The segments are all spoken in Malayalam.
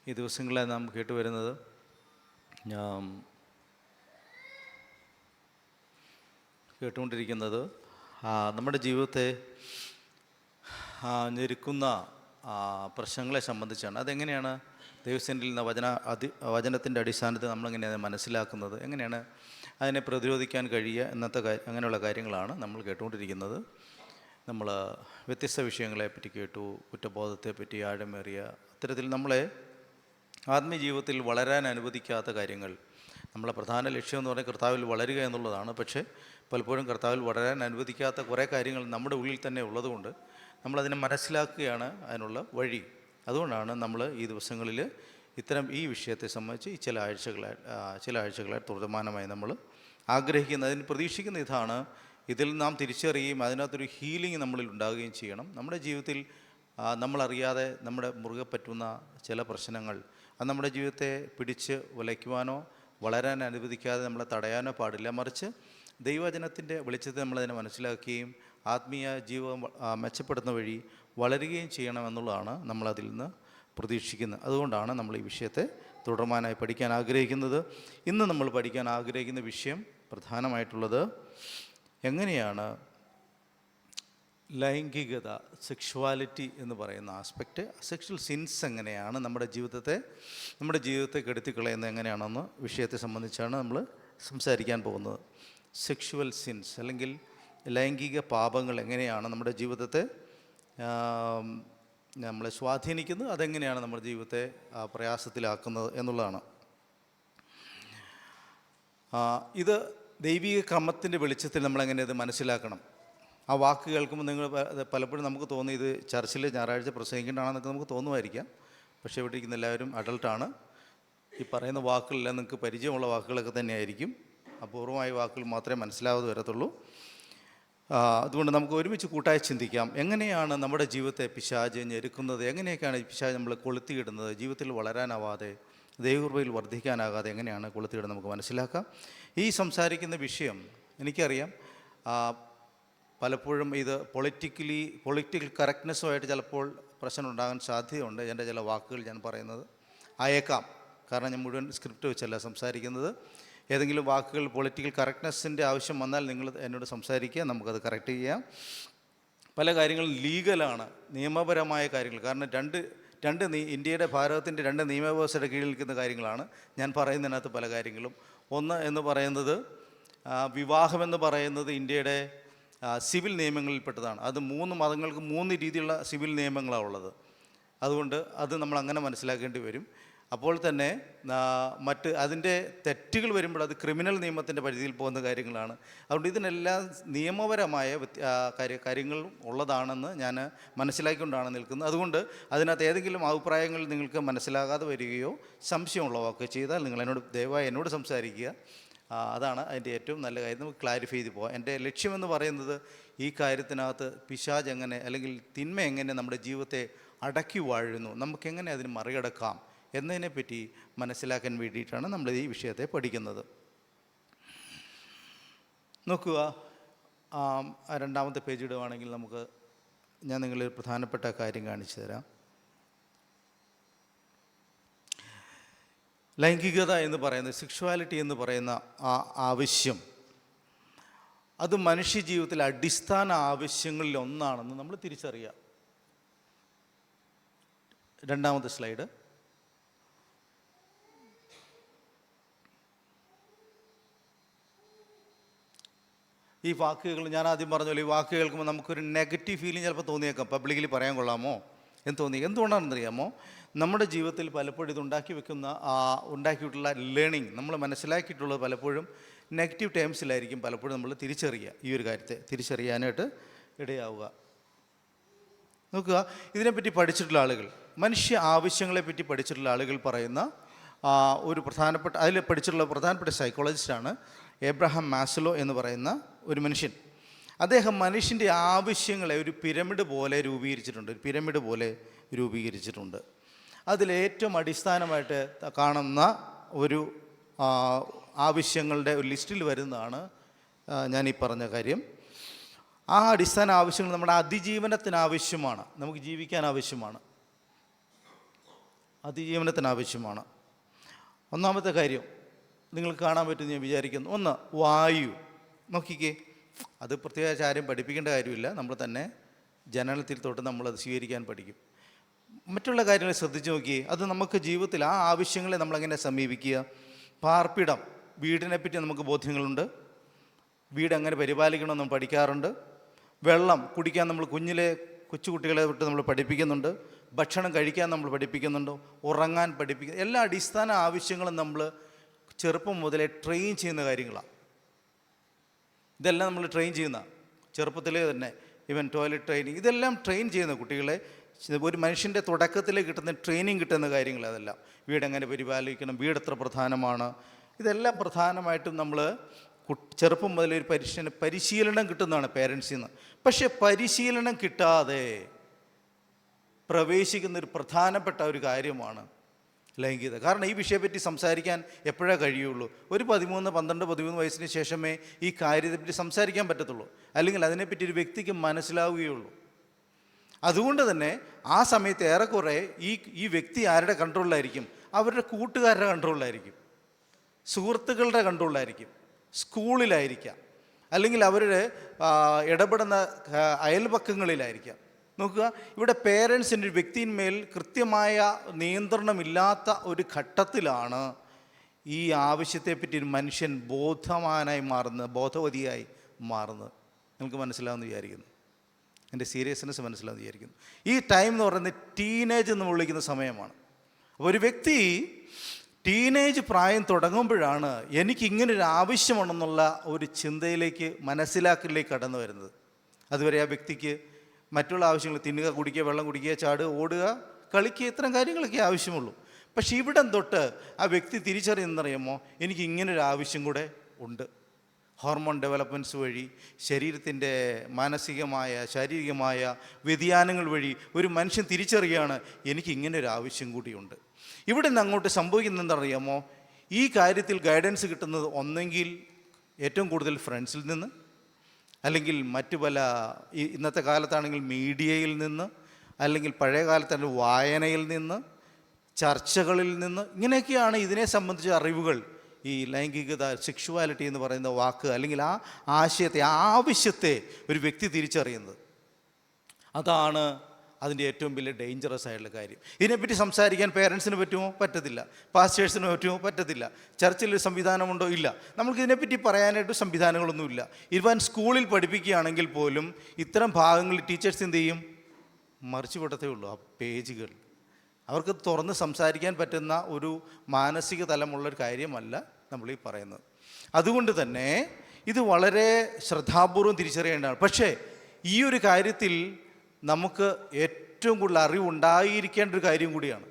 ഈ ദിവസങ്ങളെ നാം കേട്ടുവരുന്നത് കേട്ടുകൊണ്ടിരിക്കുന്നത് നമ്മുടെ ജീവിതത്തെ ഞെരുക്കുന്ന പ്രശ്നങ്ങളെ സംബന്ധിച്ചാണ്. അതെങ്ങനെയാണ് ദൈവസന്നിധിയിൽ നിന്ന് വചനത്തിൻ്റെ അടിസ്ഥാനത്തിൽ നമ്മളെങ്ങനെയാണ് മനസ്സിലാക്കുന്നത്, എങ്ങനെയാണ് അതിനെ പ്രതിരോധിക്കാൻ കഴിയുക അങ്ങനെയുള്ള കാര്യങ്ങളാണ് നമ്മൾ കേട്ടുകൊണ്ടിരിക്കുന്നത്. നമ്മൾ വ്യത്യസ്ത വിഷയങ്ങളെപ്പറ്റി കേട്ടു, കുറ്റബോധത്തെപ്പറ്റി ആഴമേറിയ അത്തരത്തിൽ നമ്മളെ ആത്മീയ ജീവിതത്തിൽ വളരാൻ അനുവദിക്കാത്ത കാര്യങ്ങൾ. നമ്മളെ പ്രധാന ലക്ഷ്യം എന്ന് പറഞ്ഞാൽ കർത്താവിൽ വളരുക എന്നുള്ളതാണ്. പക്ഷേ പലപ്പോഴും കർത്താവിൽ വളരാൻ അനുവദിക്കാത്ത കുറേ കാര്യങ്ങൾ നമ്മുടെ ഉള്ളിൽ തന്നെ ഉള്ളതുകൊണ്ട് നമ്മളതിനെ മനസ്സിലാക്കുകയാണ് അതിനുള്ള വഴി. അതുകൊണ്ടാണ് നമ്മൾ ഈ ദിവസങ്ങളിൽ ഈ വിഷയത്തെ സംബന്ധിച്ച് ചില ആഴ്ചകളായി തുടർമാനമായി നമ്മൾ ആഗ്രഹിക്കുന്നത്, അതിന് പ്രതീക്ഷിക്കുന്ന ഇതാണ്: ഇതിൽ നാം തിരിച്ചറിയുകയും അതിനകത്തൊരു ഹീലിംഗ് നമ്മളിൽ ഉണ്ടാകുകയും ചെയ്യണം. നമ്മുടെ ജീവിതത്തിൽ നമ്മളറിയാതെ നമ്മുടെ മുറുകെ പറ്റുന്ന ചില പ്രശ്നങ്ങൾ അത് നമ്മുടെ ജീവിതത്തെ പിടിച്ച് വലയ്ക്കുവാനോ വളരാൻ അനുവദിക്കാതെ നമ്മളെ തടയാനോ പാടില്ല. മറിച്ച് ദൈവവചനത്തിൻ്റെ വെളിച്ചത്തിൽ നമ്മളതിനെ മനസ്സിലാക്കുകയും ആത്മീയ ജീവിതം മെച്ചപ്പെടുന്ന വഴി വളരുകയും ചെയ്യണമെന്നുള്ളതാണ് നമ്മളതിൽ നിന്ന് പ്രതീക്ഷിക്കുന്നത്. അതുകൊണ്ടാണ് നമ്മൾ ഈ വിഷയത്തെ തുടർമാനായി പഠിക്കാൻ ആഗ്രഹിക്കുന്നത്. ഇന്ന് നമ്മൾ പഠിക്കാൻ ആഗ്രഹിക്കുന്ന വിഷയം പ്രധാനമായിട്ടുള്ളത് എങ്ങനെയാണ് ലൈംഗികത, സെക്ഷുവാലിറ്റി എന്ന് പറയുന്ന ആസ്പെക്റ്റ്, സെക്ഷൽ സിൻസ് എങ്ങനെയാണ് നമ്മുടെ ജീവിതത്തെ കെടുത്തിക്കളയുന്നത് എങ്ങനെയാണെന്ന് വിഷയത്തെ സംബന്ധിച്ചാണ് നമ്മൾ സംസാരിക്കാൻ പോകുന്നത്. സെക്ഷുവൽ സിൻസ് അല്ലെങ്കിൽ ലൈംഗിക പാപങ്ങൾ എങ്ങനെയാണ് നമ്മുടെ ജീവിതത്തെ നമ്മളെ സ്വാധീനിക്കുന്നത്, അതെങ്ങനെയാണ് നമ്മുടെ ജീവിതത്തെ പ്രയാസത്തിലാക്കുന്നത് എന്നുള്ളതാണ്. ഇത് ദൈവിക ക്രമത്തിൻ്റെ വെളിച്ചത്തിൽ നമ്മളെങ്ങനെ ഇത് മനസ്സിലാക്കണം. ആ വാക്ക് കേൾക്കുമ്പോൾ നിങ്ങൾ പലപ്പോഴും നമുക്ക് തോന്നി ഇത് ചർച്ചിൽ ഞായറാഴ്ച പ്രസംഗിക്കേണ്ടതാണെന്നൊക്കെ നമുക്ക് തോന്നുമായിരിക്കാം. പക്ഷേ ഇവിടെ ഇരിക്കുന്ന എല്ലാവരും അഡൾട്ടാണ്. ഈ പറയുന്ന വാക്കുകളെല്ലാം നിങ്ങൾക്ക് പരിചയമുള്ള വാക്കുകളൊക്കെ തന്നെയായിരിക്കും. അപൂർവമായ വാക്കുകൾ മാത്രമേ മനസ്സിലാവാതെ വരത്തുള്ളൂ. അതുകൊണ്ട് നമുക്ക് ഒരുമിച്ച് കൂട്ടായി ചിന്തിക്കാം. എങ്ങനെയാണ് നമ്മുടെ ജീവിതത്തെ പിശാച് ഞെരുക്കുന്നത്, എങ്ങനെയൊക്കെയാണ് പിശാച് നമ്മൾ കൊളുത്തിയിടുന്നത്, ജീവിതത്തിൽ വളരാനാവാതെ ദൈവകൃപയിൽ വർദ്ധിക്കാനാകാതെ എങ്ങനെയാണ് കൊളുത്തിയിടുന്നത് നമുക്ക് മനസ്സിലാക്കാം. ഈ സംസാരിക്കുന്ന വിഷയം എനിക്കറിയാം പലപ്പോഴും ഇത് പൊളിറ്റിക്കൽ കറക്റ്റ്നെസ്സുമായിട്ട് ചിലപ്പോൾ പ്രശ്നം ഉണ്ടാകാൻ സാധ്യതയുണ്ട്. എൻ്റെ ചില വാക്കുകൾ ഞാൻ പറയുന്നത് അയക്കാം. കാരണം ഞാൻ മുഴുവൻ സ്ക്രിപ്റ്റ് വെച്ചല്ല സംസാരിക്കുന്നത്. ഏതെങ്കിലും വാക്കുകൾ പൊളിറ്റിക്കൽ കറക്റ്റ്നെസ്സിൻ്റെ ആവശ്യം വന്നാൽ നിങ്ങൾ എന്നോട് സംസാരിക്കുക, നമുക്കത് കറക്റ്റ് ചെയ്യാം. പല കാര്യങ്ങളും ലീഗലാണ്, നിയമപരമായ കാര്യങ്ങൾ. കാരണം ഇന്ത്യയുടെ ഭാരതത്തിൻ്റെ 2 നിയമവ്യവസ്ഥയുടെ കീഴിൽ നിൽക്കുന്ന കാര്യങ്ങളാണ് ഞാൻ പറയുന്നതിനകത്ത് പല കാര്യങ്ങളും. ഒന്ന് എന്ന് പറയുന്നത് വിവാഹമെന്ന് പറയുന്നത് ഇന്ത്യയുടെ സിവിൽ നിയമങ്ങളിൽപ്പെട്ടതാണ്. അത് 3 മതങ്ങൾക്ക് 3 രീതിയിലുള്ള സിവിൽ നിയമങ്ങളാണ് ഉള്ളത്. അതുകൊണ്ട് അത് നമ്മൾ അങ്ങനെ മനസ്സിലാക്കേണ്ടി വരും. അപ്പോൾ തന്നെ അതിൻ്റെ തെറ്റുകൾ വരുമ്പോൾ അത് ക്രിമിനൽ നിയമത്തിൻ്റെ പരിധിയിൽ പോകുന്ന കാര്യങ്ങളാണ്. അതുകൊണ്ട് ഇതിനെല്ലാം നിയമപരമായ കാര്യങ്ങളും ഉള്ളതാണെന്ന് ഞാൻ മനസ്സിലാക്കിക്കൊണ്ടാണ് നിൽക്കുന്നത്. അതുകൊണ്ട് അതിനകത്ത് ഏതെങ്കിലും അഭിപ്രായങ്ങൾ നിങ്ങൾക്ക് മനസ്സിലാകാതെ വരികയോ സംശയമുള്ളതൊക്കെ ചെയ്താൽ നിങ്ങൾ ദയവായി എന്നോട് സംസാരിക്കുക. അതാണ് അതിൻ്റെ ഏറ്റവും നല്ല കാര്യം. നമുക്ക് ക്ലാരിഫൈ ചെയ്ത് പോകാം. എൻ്റെ ലക്ഷ്യമെന്ന് പറയുന്നത് ഈ കാര്യത്തിനകത്ത് പിശാച് എങ്ങനെ അല്ലെങ്കിൽ തിന്മ എങ്ങനെ നമ്മുടെ ജീവിതത്തെ അടക്കി വാഴുന്നു, നമുക്കെങ്ങനെ അതിന് മറികടക്കാം എന്നതിനെപ്പറ്റി മനസ്സിലാക്കാൻ വേണ്ടിയിട്ടാണ് നമ്മൾ ഈ വിഷയത്തെ പഠിക്കുന്നത്. നോക്കുക, 2ാമത്തെ പേജ് ഇടുവാണെങ്കിൽ ഞാൻ നിങ്ങളൊരു പ്രധാനപ്പെട്ട കാര്യം കാണിച്ചു തരാം. ലൈംഗികത എന്ന് പറയുന്നത്, സെക്ഷുവാലിറ്റി എന്ന് പറയുന്ന ആ ആവശ്യം, അത് മനുഷ്യ ജീവിതത്തിലെ അടിസ്ഥാന ആവശ്യങ്ങളിൽ ഒന്നാണെന്ന് നമ്മൾ തിരിച്ചറിയാം. 2ാമത്തെ സ്ലൈഡ്. ഈ വാക്കുകൾ ഞാൻ ആദ്യം പറഞ്ഞല്ലോ, ഈ വാക്ക് കേൾക്കുമ്പോൾ നമുക്കൊരു നെഗറ്റീവ് ഫീലിംഗ് ചിലപ്പോൾ തോന്നിയേക്കാം. പബ്ലിക്കിൽ പറയാൻ കൊള്ളാമോ എന്ന് തോന്നി. എന്തുകൊണ്ടാണെന്നറിയാമോ? നമ്മുടെ ജീവിതത്തിൽ പലപ്പോഴും ഇത് ഉണ്ടാക്കിയിട്ടുള്ള ലേണിംഗ്, നമ്മൾ മനസ്സിലാക്കിയിട്ടുള്ളത് പലപ്പോഴും നെഗറ്റീവ് ടേംസിലായിരിക്കും പലപ്പോഴും നമ്മൾ തിരിച്ചറിയുക. ഈ ഒരു കാര്യത്തെ തിരിച്ചറിയാനായിട്ട് ഇടയാവുക. നോക്കുക, ഇതിനെപ്പറ്റി പഠിച്ചിട്ടുള്ള ആളുകൾ, മനുഷ്യ ആവശ്യങ്ങളെപ്പറ്റി പഠിച്ചിട്ടുള്ള ആളുകൾ പറയുന്ന അതിൽ പഠിച്ചിട്ടുള്ള പ്രധാനപ്പെട്ട സൈക്കോളജിസ്റ്റാണ് എബ്രഹാം മാസ്ലോ എന്ന് പറയുന്ന ഒരു മനുഷ്യൻ. അദ്ദേഹം മനുഷ്യൻ്റെ ആവശ്യങ്ങളെ ഒരു പിരമിഡ് പോലെ രൂപീകരിച്ചിട്ടുണ്ട്. അതിലേറ്റവും അടിസ്ഥാനമായിട്ട് കാണുന്ന ഒരു ആവശ്യങ്ങളുടെ ഒരു ലിസ്റ്റിൽ വരുന്നതാണ് ഞാൻ ഈ പറഞ്ഞ കാര്യം. ആ അടിസ്ഥാന ആവശ്യങ്ങൾ നമ്മുടെ അതിജീവനത്തിന് ആവശ്യമാണ്, നമുക്ക് ജീവിക്കാൻ ആവശ്യമാണ്. അതിജീവനത്തിന് ആവശ്യമാണ്. ഒന്നാമത്തെ കാര്യം നിങ്ങൾക്ക് കാണാൻ പറ്റുമെന്ന് ഞാൻ വിചാരിക്കുന്നു. ഒന്ന്, വായു. നോക്കിക്കേ, അത് പ്രത്യേകിച്ച് ആരും പഠിപ്പിക്കേണ്ട കാര്യമില്ല, നമ്മൾ തന്നെ ജനനത്തിൽ തൊട്ട് നമ്മളത് സ്വീകരിക്കാൻ പഠിക്കും. മറ്റുള്ള കാര്യങ്ങൾ ശ്രദ്ധിച്ച് നോക്കിയേ, അത് നമുക്ക് ജീവിതത്തിൽ ആ ആവശ്യങ്ങളെ നമ്മളെങ്ങനെ സമീപിക്കുക. പാർപ്പിടം, വീടിനെപ്പറ്റി നമുക്ക് ബോധ്യങ്ങളുണ്ട്, വീട് എങ്ങനെ പരിപാലിക്കണമെന്ന് നമ്മൾ പഠിക്കാറുണ്ട്. വെള്ളം കുടിക്കാൻ നമ്മൾ കൊച്ചുകുട്ടികളെ തൊട്ട് നമ്മൾ പഠിപ്പിക്കുന്നുണ്ട്. ഭക്ഷണം കഴിക്കാൻ നമ്മൾ പഠിപ്പിക്കുന്നുണ്ട്. ഉറങ്ങാൻ പഠിപ്പിക്കുന്നു. എല്ലാ അടിസ്ഥാന ആവശ്യങ്ങളും നമ്മൾ ചെറുപ്പം മുതലേ ട്രെയിൻ ചെയ്യുന്ന കാര്യങ്ങളാണ്. ഇതെല്ലാം നമ്മൾ ട്രെയിൻ ചെയ്യുന്ന ചെറുപ്പത്തിലേ തന്നെ. ഈവൻ ടോയ്ലറ്റ് ട്രെയിനിങ്, ഇതെല്ലാം ട്രെയിൻ ചെയ്യുന്ന കുട്ടികളെ. ഒരു മനുഷ്യൻ്റെ തുടക്കത്തിൽ കിട്ടുന്ന ട്രെയിനിങ് കിട്ടുന്ന കാര്യങ്ങൾ അതെല്ലാം. വീടെങ്ങനെ പരിപാലിക്കണം, വീട് എത്ര പ്രധാനമാണ്, ഇതെല്ലാം പ്രധാനമായിട്ടും നമ്മൾ ചെറുപ്പം മുതലേ ഒരു പരിശീലനം കിട്ടുന്നതാണ് പേരൻസിൽ നിന്ന്. പക്ഷേ പരിശീലനം കിട്ടാതെ പ്രവേശിക്കുന്നൊരു പ്രധാനപ്പെട്ട ഒരു കാര്യമാണ് ലൈംഗികത. കാരണം ഈ വിഷയത്തെപ്പറ്റി സംസാരിക്കാൻ എപ്പോഴേ കഴിയുള്ളൂ? ഒരു 13 വയസ്സിന് ശേഷമേ ഈ കാര്യത്തെപ്പറ്റി സംസാരിക്കാൻ പറ്റത്തുള്ളൂ, അല്ലെങ്കിൽ അതിനെപ്പറ്റി ഒരു വ്യക്തിക്ക് മനസ്സിലാവുകയുള്ളൂ. അതുകൊണ്ട് തന്നെ ആ സമയത്ത് ഏറെക്കുറെ ഈ വ്യക്തി ആരുടെ കൺട്രോളിലായിരിക്കും? അവരുടെ കൂട്ടുകാരുടെ കൺട്രോളിലായിരിക്കും, സുഹൃത്തുക്കളുടെ കൺട്രോളിലായിരിക്കും, സ്കൂളിലായിരിക്കാം, അല്ലെങ്കിൽ അവരുടെ ഇടപെടുന്ന അയൽപക്കങ്ങളിലായിരിക്കാം. നോക്കുക, ഇവിടെ പേരൻസിൻ്റെ ഒരു വ്യക്തിന്മേൽ കൃത്യമായ നിയന്ത്രണമില്ലാത്ത ഒരു ഘട്ടത്തിലാണ് ഈ ആവശ്യത്തെപ്പറ്റി ഒരു മനുഷ്യൻ ബോധവാനായി മാറുന്നത്, ബോധവതിയായി മാറുന്നത്. നിങ്ങൾക്ക് മനസ്സിലാവുമെന്ന് വിചാരിക്കുന്നു, എൻ്റെ സീരിയസ്നെസ് മനസ്സിലാവുമെന്ന് വിചാരിക്കുന്നു. ഈ ടൈം എന്ന് പറയുന്നത് ടീനേജ് എന്ന് വിളിക്കുന്ന സമയമാണ്. അപ്പോൾ ഒരു വ്യക്തി ടീനേജ് പ്രായം തുടങ്ങുമ്പോഴാണ് എനിക്കിങ്ങനൊരു ആവശ്യമുണ്ടെന്നുള്ള ഒരു ചിന്തയിലേക്ക്, മനസ്സിലാക്കലിലേക്ക് കടന്നു വരുന്നത്. അതുവരെ ആ വ്യക്തിക്ക് മറ്റുള്ള ആവശ്യങ്ങൾ, തിന്നുക, കുടിക്കുക, വെള്ളം കുടിക്കുക, ചാടുക, ഓടുക, കളിക്കുക, ഇത്തരം കാര്യങ്ങളൊക്കെ ആവശ്യമുള്ളൂ. പക്ഷേ ഇവിടം തൊട്ട് ആ വ്യക്തി തിരിച്ചറിയുന്നറിയുമോ, എനിക്ക് ഇങ്ങനൊരു ആവശ്യം കൂടെ ഉണ്ട്. ഹോർമോൺ ഡെവലപ്മെൻറ്റ്സ് വഴി, ശരീരത്തിൻ്റെ മാനസികമായ ശാരീരികമായ വ്യതിയാനങ്ങൾ വഴി ഒരു മനുഷ്യൻ തിരിച്ചറിയുകയാണ്, എനിക്ക് ഇങ്ങനൊരു ആവശ്യം കൂടിയുണ്ട്. ഇവിടെ നിന്ന് അങ്ങോട്ട് സംഭവിക്കുന്നത് എന്താണെന്നറിയാമോ? ഈ കാര്യത്തിൽ ഗൈഡൻസ് കിട്ടുന്നത് ഒന്നെങ്കിൽ ഏറ്റവും കൂടുതൽ ഫ്രണ്ട്സിൽ നിന്ന്, അല്ലെങ്കിൽ മറ്റു പല ഇന്നത്തെ കാലത്താണെങ്കിൽ മീഡിയയിൽ നിന്ന്, അല്ലെങ്കിൽ പഴയ കാലത്താണെങ്കിൽ വായനയിൽ നിന്ന്, ചർച്ചകളിൽ നിന്ന്. ഇങ്ങനെയൊക്കെയാണ് ഇതിനെ സംബന്ധിച്ച അറിവുകൾ, ഈ ലൈംഗികത, സെക്ഷുവാലിറ്റി എന്ന് പറയുന്ന വാക്ക്, അല്ലെങ്കിൽ ആ ആശയത്തെ, ആ ആവശ്യത്തെ ഒരു വ്യക്തി തിരിച്ചറിയുന്നത്. അതാണ് അതിൻ്റെ ഏറ്റവും വലിയ ഡേഞ്ചറസ് ആയിട്ടുള്ള കാര്യം. ഇതിനെപ്പറ്റി സംസാരിക്കാൻ പേരൻസിന് പറ്റുമോ? പറ്റത്തില്ല. പാസ്റ്റേഴ്സിന് പറ്റുമോ? പറ്റത്തില്ല. ചർച്ചിൽ സംവിധാനമുണ്ടോ? ഇല്ല. നമുക്കിതിനെപ്പറ്റി പറയാനായിട്ട് സംവിധാനങ്ങളൊന്നുമില്ല. ഇവൻ സ്കൂളിൽ പഠിപ്പിക്കുകയാണെങ്കിൽ പോലും ഇത്തരം ഭാഗങ്ങളിൽ ടീച്ചേഴ്സ് എന്ത് ചെയ്യും? മറിച്ചു വിടത്തേ ഉള്ളൂ ആ പേജുകൾ. അവർക്ക് തുറന്ന് സംസാരിക്കാൻ പറ്റുന്ന ഒരു മാനസിക തലമുള്ളൊരു കാര്യമല്ല നമ്മളീ പറയുന്നത്. അതുകൊണ്ട് തന്നെ ഇത് വളരെ ശ്രദ്ധാപൂർവം തിരിച്ചറിയേണ്ടതാണ്. പക്ഷേ ഈ ഒരു കാര്യത്തിൽ നമുക്ക് ഏറ്റവും കൂടുതൽ അറിവുണ്ടായിരിക്കേണ്ട ഒരു കാര്യം കൂടിയാണ്.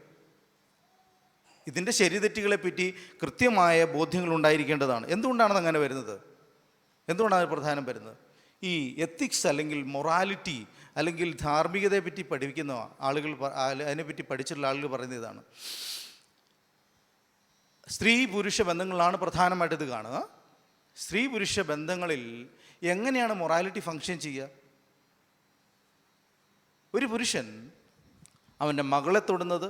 ഇതിൻ്റെ ശരിതെറ്റുകളെപ്പറ്റി കൃത്യമായ ബോധ്യങ്ങൾ ഉണ്ടായിരിക്കേണ്ടതാണ്. എന്തുകൊണ്ടാണ് അങ്ങനെ വരുന്നത്? എന്തുകൊണ്ടാണ് അത് പ്രധാനം വരുന്നത്? ഈ എത്തിക്സ് അല്ലെങ്കിൽ മൊറാലിറ്റി അല്ലെങ്കിൽ ധാർമ്മികതയെ പറ്റി പഠിപ്പിക്കുന്ന ആളുകൾ, അതിനെപ്പറ്റി പഠിച്ചിട്ടുള്ള ആളുകൾ പറയുന്ന ഇതാണ്. സ്ത്രീ പുരുഷ ബന്ധങ്ങളാണ് പ്രധാനമായിട്ട് ഇത് കാണുക. സ്ത്രീ പുരുഷ ബന്ധങ്ങളിൽ എങ്ങനെയാണ് മൊറാലിറ്റി ഫങ്ഷൻ ചെയ്യുക? ഒരു പുരുഷൻ അവൻ്റെ മകളെ തൊടുന്നത്,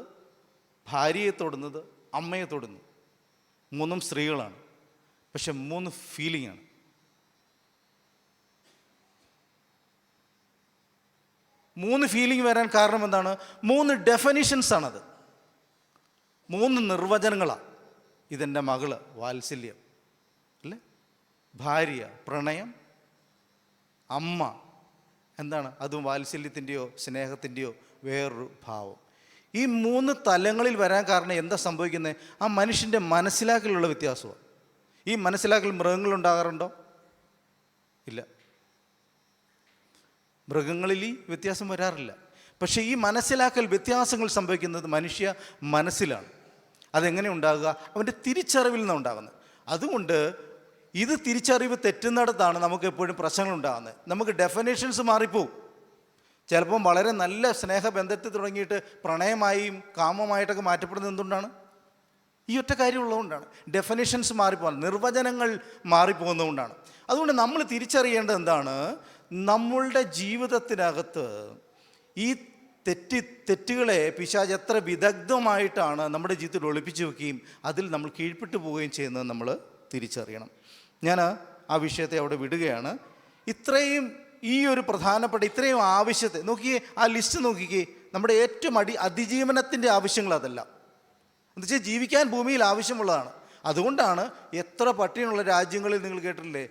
ഭാര്യയെ തൊടുന്നത്, അമ്മയെ തൊടുന്നു. മൂന്നും സ്ത്രീകളാണ്, പക്ഷെ 3 ഫീലിംഗാണ്. ഫീലിംഗ് വരാൻ കാരണം എന്താണ്? 3 ഡെഫിനിഷൻസാണത്, 3 നിർവചനങ്ങളാണ്. ഇതെൻ്റെ മകള്, വാത്സല്യം അല്ലേ, ഭാര്യ പ്രണയം, അമ്മ എന്താണ്, അതും വാത്സല്യത്തിൻ്റെയോ സ്നേഹത്തിൻ്റെയോ വേറൊരു ഭാവം. ഈ 3 തലങ്ങളിൽ വരാൻ കാരണം എന്താ സംഭവിക്കുന്നത്? ആ മനുഷ്യൻ്റെ മനസ്സിലാക്കലുള്ള വ്യത്യാസമാണ്. ഈ മനസ്സിലാക്കൽ മൃഗങ്ങളുണ്ടാകാറുണ്ടോ? ഇല്ല. മൃഗങ്ങളിൽ ഈ വ്യത്യാസം വരാറില്ല. പക്ഷേ ഈ മനസ്സിലാക്കൽ വ്യത്യാസങ്ങൾ സംഭവിക്കുന്നത് മനുഷ്യ മനസ്സിലാണ്. അതെങ്ങനെ ഉണ്ടാകുക? അവൻ്റെ തിരിച്ചറിവിൽ നിന്നാണ് ഉണ്ടാകുന്നത്. അതുകൊണ്ട് ഇത് തിരിച്ചറിവ് തെറ്റുന്നിടത്താണ് നമുക്ക് എപ്പോഴും പ്രശ്നങ്ങളുണ്ടാകുന്നത്. നമുക്ക് ഡെഫിനേഷൻസ് മാറിപ്പോവും. ചിലപ്പം വളരെ നല്ല സ്നേഹബന്ധത്തിൽ തുടങ്ങിയിട്ട് പ്രണയമായും കാമമായിട്ടൊക്കെ മാറ്റപ്പെടുന്നത് എന്തുകൊണ്ടാണ്? ഈ ഒറ്റ കാര്യമുള്ളതുകൊണ്ടാണ്. ഡെഫിനേഷൻസ് മാറിപ്പോകുന്നത്, നിർവചനങ്ങൾ മാറിപ്പോകുന്നതുകൊണ്ടാണ്. അതുകൊണ്ട് നമ്മൾ തിരിച്ചറിയേണ്ടത് എന്താണ്? നമ്മളുടെ ജീവിതത്തിനകത്ത് ഈ തെറ്റുകളെ പിശാച് എത്ര വിദഗ്ധമായിട്ടാണ് നമ്മുടെ ജീവിതത്തിൽ ഒളിപ്പിച്ചു വെക്കുകയും അതിൽ നമ്മൾ കീഴ്പ്പെട്ടു പോവുകയും ചെയ്യുന്നത് നമ്മൾ തിരിച്ചറിയണം. ഞാൻ ആ വിഷയത്തെ അവിടെ വിടുകയാണ്. ഇത്രയും ഈ ഒരു പ്രധാനപ്പെട്ട ഇത്രയും ആവശ്യത്തെ നോക്കിയേ, ആ ലിസ്റ്റ് നോക്കിക്കേ. നമ്മുടെ ഏറ്റവും അതിജീവനത്തിൻ്റെ ആവശ്യങ്ങൾ അതല്ല, എന്നുവെച്ചാൽ ജീവിക്കാൻ ഭൂമിയിൽ ആവശ്യമുള്ളതാണ്. അതുകൊണ്ടാണ് എത്ര പട്ടിണിയുള്ള രാജ്യങ്ങളിൽ നിങ്ങൾ കേട്ടിട്ടില്ലേ,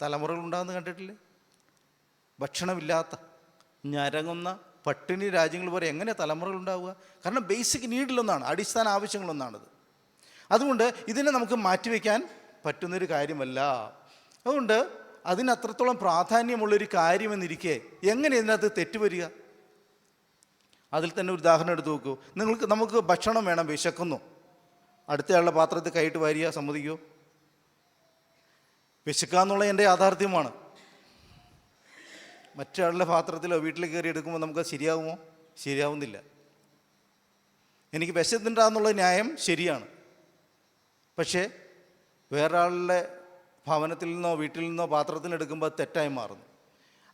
തലമുറകളുണ്ടാകുന്ന കണ്ടിട്ടില്ലേ? ഭക്ഷണമില്ലാത്ത ഞരങ്ങുന്ന പട്ടിണി രാജ്യങ്ങൾ പോലെ എങ്ങനെ തലമുറകളുണ്ടാവുക? കാരണം ബേസിക് നീഡിലൊന്നാണ്, അടിസ്ഥാന ആവശ്യങ്ങളൊന്നാണത്. അതുകൊണ്ട് ഇതിനെ നമുക്ക് മാറ്റിവെക്കാൻ പറ്റുന്നൊരു കാര്യമല്ല. അതുകൊണ്ട് അതിന് അത്രത്തോളം പ്രാധാന്യമുള്ളൊരു കാര്യമെന്നിരിക്കെ എങ്ങനെ ഇതിനകത്ത് തെറ്റുവരിക? അതിൽ തന്നെ ഒരു ഉദാഹരണം എടുത്ത് നോക്കൂ. നമുക്ക് ഭക്ഷണം വേണം, വിശക്കുന്നു. അടുത്തയാളുടെ പാത്രത്തിൽ കൈയിട്ട് വാരിയ സമ്മതിക്കുമോ? വിശക്കാന്നുള്ള എൻ്റെ യാഥാർത്ഥ്യമാണ്. മറ്റൊരാളുടെ പാത്രത്തിലോ വീട്ടിൽ കയറി എടുക്കുമ്പോൾ നമുക്കത് ശരിയാകുമോ? ശരിയാവുന്നില്ല. എനിക്ക് വിശന്നിട്ടാന്നുള്ള ന്യായം ശരിയാണ്, പക്ഷേ വേറൊരാളുടെ ഭവനത്തിൽ നിന്നോ വീട്ടിൽ നിന്നോ പാത്രത്തിലെടുക്കുമ്പോൾ അത് തെറ്റായി മാറുന്നു.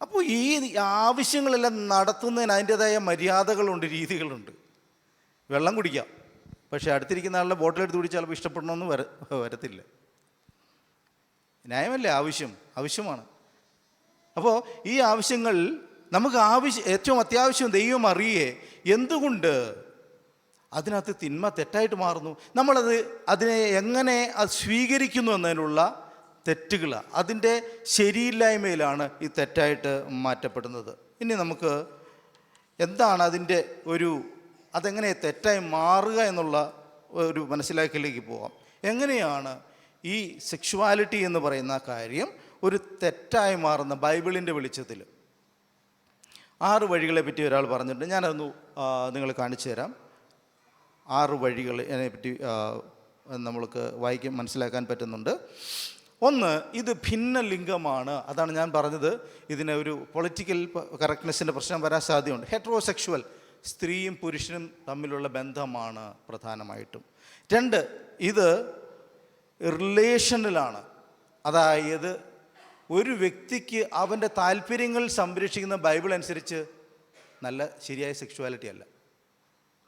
അപ്പോൾ ഈ ആവശ്യങ്ങളെല്ലാം നടത്തുന്നതിന് അതിൻ്റേതായ മര്യാദകളുണ്ട്, രീതികളുണ്ട്. വെള്ളം കുടിക്കാം, പക്ഷേ അടുത്തിരിക്കുന്ന ആളുടെ ബോട്ടിലെടുത്ത് കുടിച്ചാൽ ചിലപ്പോൾ ഇഷ്ടപ്പെടണമെന്ന് വരത്തില്ല. ന്യായമല്ലേ? ആവശ്യമാണ്. അപ്പോൾ ഈ ആവശ്യങ്ങൾ നമുക്ക് ഏറ്റവും അത്യാവശ്യം ദൈവം അറിയേ എന്തുകൊണ്ട് അതിനകത്ത് തിന്മ തെറ്റായിട്ട് മാറുന്നു. അതിനെ എങ്ങനെ അത് സ്വീകരിക്കുന്നു എന്നതിനുള്ള തെറ്റുകൾ, അതിൻ്റെ ശരിയില്ലായ്മയിലാണ് ഈ തെറ്റായിട്ട് മാറ്റപ്പെടുന്നത്. ഇനി നമുക്ക് എന്താണ് അതിൻ്റെ അതെങ്ങനെ തെറ്റായി മാറുക എന്നുള്ള ഒരു മനസ്സിലാക്കലിലേക്ക് പോകാം. എങ്ങനെയാണ് ഈ സെക്ഷുവാലിറ്റി എന്ന് പറയുന്ന കാര്യം ഒരു തെറ്റായി മാറുന്ന ബൈബിളിൻ്റെ വെളിച്ചത്തിൽ 6 വഴികളെ പറ്റി ഒരാൾ പറഞ്ഞിട്ടുണ്ട്. ഞാനതൊന്ന് നിങ്ങളെ കാണിച്ചു തരാം. 6 വഴികൾ അതിനെപ്പറ്റി നമ്മൾക്ക് മനസ്സിലാക്കാൻ പറ്റുന്നുണ്ട്. ഒന്ന്, ഇത് ഭിന്ന ലിംഗമാണ്. അതാണ് ഞാൻ പറഞ്ഞത്, ഇതിന് ഒരു പൊളിറ്റിക്കൽ കറക്റ്റ്നെസ്സിൻ്റെ പ്രശ്നം വരാൻ സാധ്യതയുണ്ട്. ഹെറ്ററോസെക്ഷുവൽ, സ്ത്രീയും പുരുഷനും തമ്മിലുള്ള ബന്ധമാണ് പ്രധാനമായിട്ടും. 2, ഇത് റിലേഷനിലാണ്. അതായത് ഒരു വ്യക്തിക്ക് അവൻ്റെ താല്പര്യങ്ങൾ സംരക്ഷിക്കുന്ന ബൈബിൾ അനുസരിച്ച് ശരിയായ സെക്ഷുവാലിറ്റി അല്ല.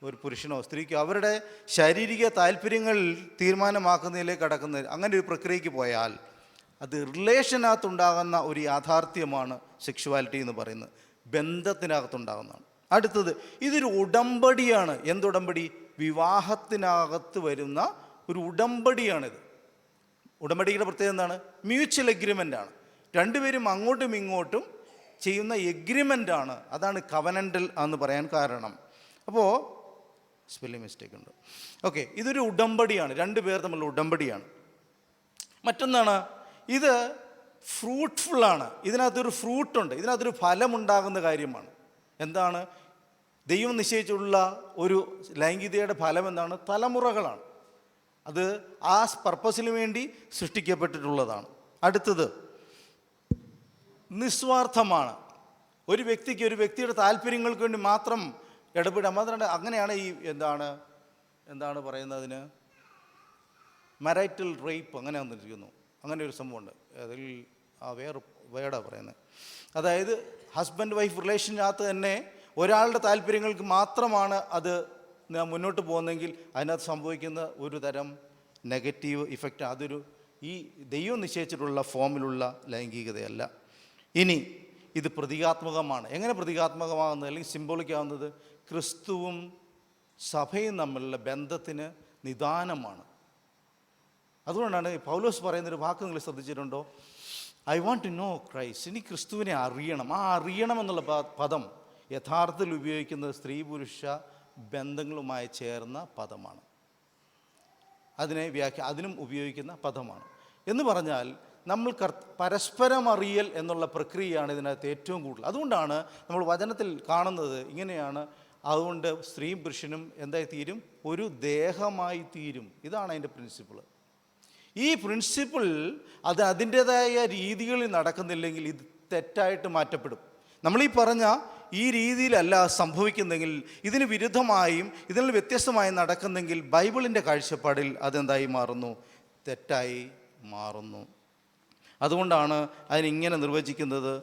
ഒരു പുരുഷനോ സ്ത്രീക്കോ അവരുടെ ശാരീരിക താല്പര്യങ്ങൾ തീരുമാനമാക്കുന്നതിലേക്ക് കടക്കുന്ന അങ്ങനെ ഒരു പ്രക്രിയയ്ക്ക് പോയാൽ അത് റിലേഷനകത്തുണ്ടാകുന്ന ഒരു യാഥാർത്ഥ്യമാണ് സെക്ഷുവാലിറ്റി എന്ന് പറയുന്നത്. ബന്ധത്തിനകത്തുണ്ടാകുന്നതാണ്. അടുത്തത്, ഇതൊരു ഉടമ്പടിയാണ്. എന്തുടമ്പടി? വിവാഹത്തിനകത്ത് വരുന്ന ഒരു ഉടമ്പടിയാണിത്. ഉടമ്പടിയുടെ പ്രത്യേകത എന്താണ്? മ്യൂച്വൽ എഗ്രിമെൻ്റാണ്. രണ്ടുപേരും അങ്ങോട്ടും ഇങ്ങോട്ടും ചെയ്യുന്ന എഗ്രിമെൻ്റാണ്. അതാണ് കവനൻ്റൽ എന്ന് പറയാൻ കാരണം. അപ്പോൾ സ്പെല്ലിംഗ് മിസ്റ്റേക്ക് ഉണ്ട്. ഓക്കെ, ഇതൊരു ഉടമ്പടിയാണ്, 2 പേർ തമ്മിലുള്ള ഉടമ്പടിയാണ്. മറ്റൊന്നാണ്, ഇത് ഫ്രൂട്ട്ഫുള്ളാണ്. ഇതിനകത്തൊരു ഫ്രൂട്ടുണ്ട്, ഇതിനകത്തൊരു ഫലമുണ്ടാകുന്ന കാര്യമാണ്. എന്താണ്? ദൈവം നിശ്ചയിച്ചുള്ള ഒരു ലൈംഗികതയുടെ ഫലം എന്താണ്? തലമുറകളാണ്. അത് ആ പർപ്പസിന് വേണ്ടി സൃഷ്ടിക്കപ്പെട്ടിട്ടുള്ളതാണ്. അടുത്തത് നിസ്വാർത്ഥമാണ്. ഒരു വ്യക്തിയുടെ താല്പര്യങ്ങൾക്ക് വേണ്ടി മാത്രം ഇടപെടാം. മാത്രമല്ല അങ്ങനെയാണ് ഈ എന്താണ് പറയുന്നതിന് മരൈറ്റൽ റേപ്പ് അങ്ങനെ വന്നിരിക്കുന്നു. അങ്ങനെ ഒരു സംഭവമുണ്ട്. അതിൽ വേറെ വേർഡാണ് പറയുന്നത്. അതായത് ഹസ്ബൻഡ് വൈഫ് റിലേഷനകത്ത് തന്നെ ഒരാളുടെ താല്പര്യങ്ങൾക്ക് മാത്രമാണ് അത് മുന്നോട്ട് പോകുന്നതെങ്കിൽ അതിനകത്ത് സംഭവിക്കുന്ന ഒരു തരം നെഗറ്റീവ് ഇഫക്റ്റ്. ഈ ദൈവം നിശ്ചയിച്ചിട്ടുള്ള ഫോമിലുള്ള ലൈംഗികതയല്ല. ഇനി ഇത് പ്രതീകാത്മകമാണ്. എങ്ങനെ പ്രതീകാത്മകമാകുന്നത് അല്ലെങ്കിൽ സിംബോളിക് ആകുന്നത്? ക്രിസ്തുവും സഭയും തമ്മിലുള്ള ബന്ധത്തിന് നിദാനമാണ്. അതുകൊണ്ടാണ് പൗലോസ് പറയുന്നൊരു വാക്ക് നിങ്ങൾ ശ്രദ്ധിച്ചിട്ടുണ്ടോ? I want to know Christ. ഇനി ക്രിസ്തുവിനെ അറിയണം. ആ അറിയണം എന്നുള്ള പദം യഥാർത്ഥത്തിൽ ഉപയോഗിക്കുന്നത് സ്ത്രീ പുരുഷ ബന്ധങ്ങളുമായി ചേർന്ന പദമാണ്. അതിനും ഉപയോഗിക്കുന്ന പദമാണ്. എന്ന് പറഞ്ഞാൽ നമ്മൾ പരസ്പരം അറിയൽ എന്നുള്ള പ്രക്രിയയാണ് ഇതിനകത്ത് ഏറ്റവും കൂടുതൽ. അതുകൊണ്ടാണ് നമ്മൾ വചനത്തിൽ കാണുന്നത് ഇങ്ങനെയാണ്. അതുകൊണ്ട് സ്ത്രീയും പുരുഷനും എന്തായി തീരും? ഒരു ദേഹമായി തീരും. ഇതാണ് അതിൻ്റെ പ്രിൻസിപ്പിൾ. ഈ പ്രിൻസിപ്പിൾ അതിൻ്റേതായ രീതികളിൽ നടക്കുന്നില്ലെങ്കിൽ ഇത് തെറ്റായിട്ട് മാറ്റപ്പെടും. നമ്മളീ പറഞ്ഞ ഈ രീതിയിലല്ല സംഭവിക്കുന്നെങ്കിൽ, ഇതിന് വിരുദ്ധമായും ഇതിൽ വ്യത്യസ്തമായും നടക്കുന്നെങ്കിൽ ബൈബിളിൻ്റെ കാഴ്ചപ്പാടിൽ അതെന്തായി മാറുന്നു? തെറ്റായി മാറുന്നു. അതുകൊണ്ടാണ് അതിനിങ്ങനെ നിർവചിക്കുന്നത്.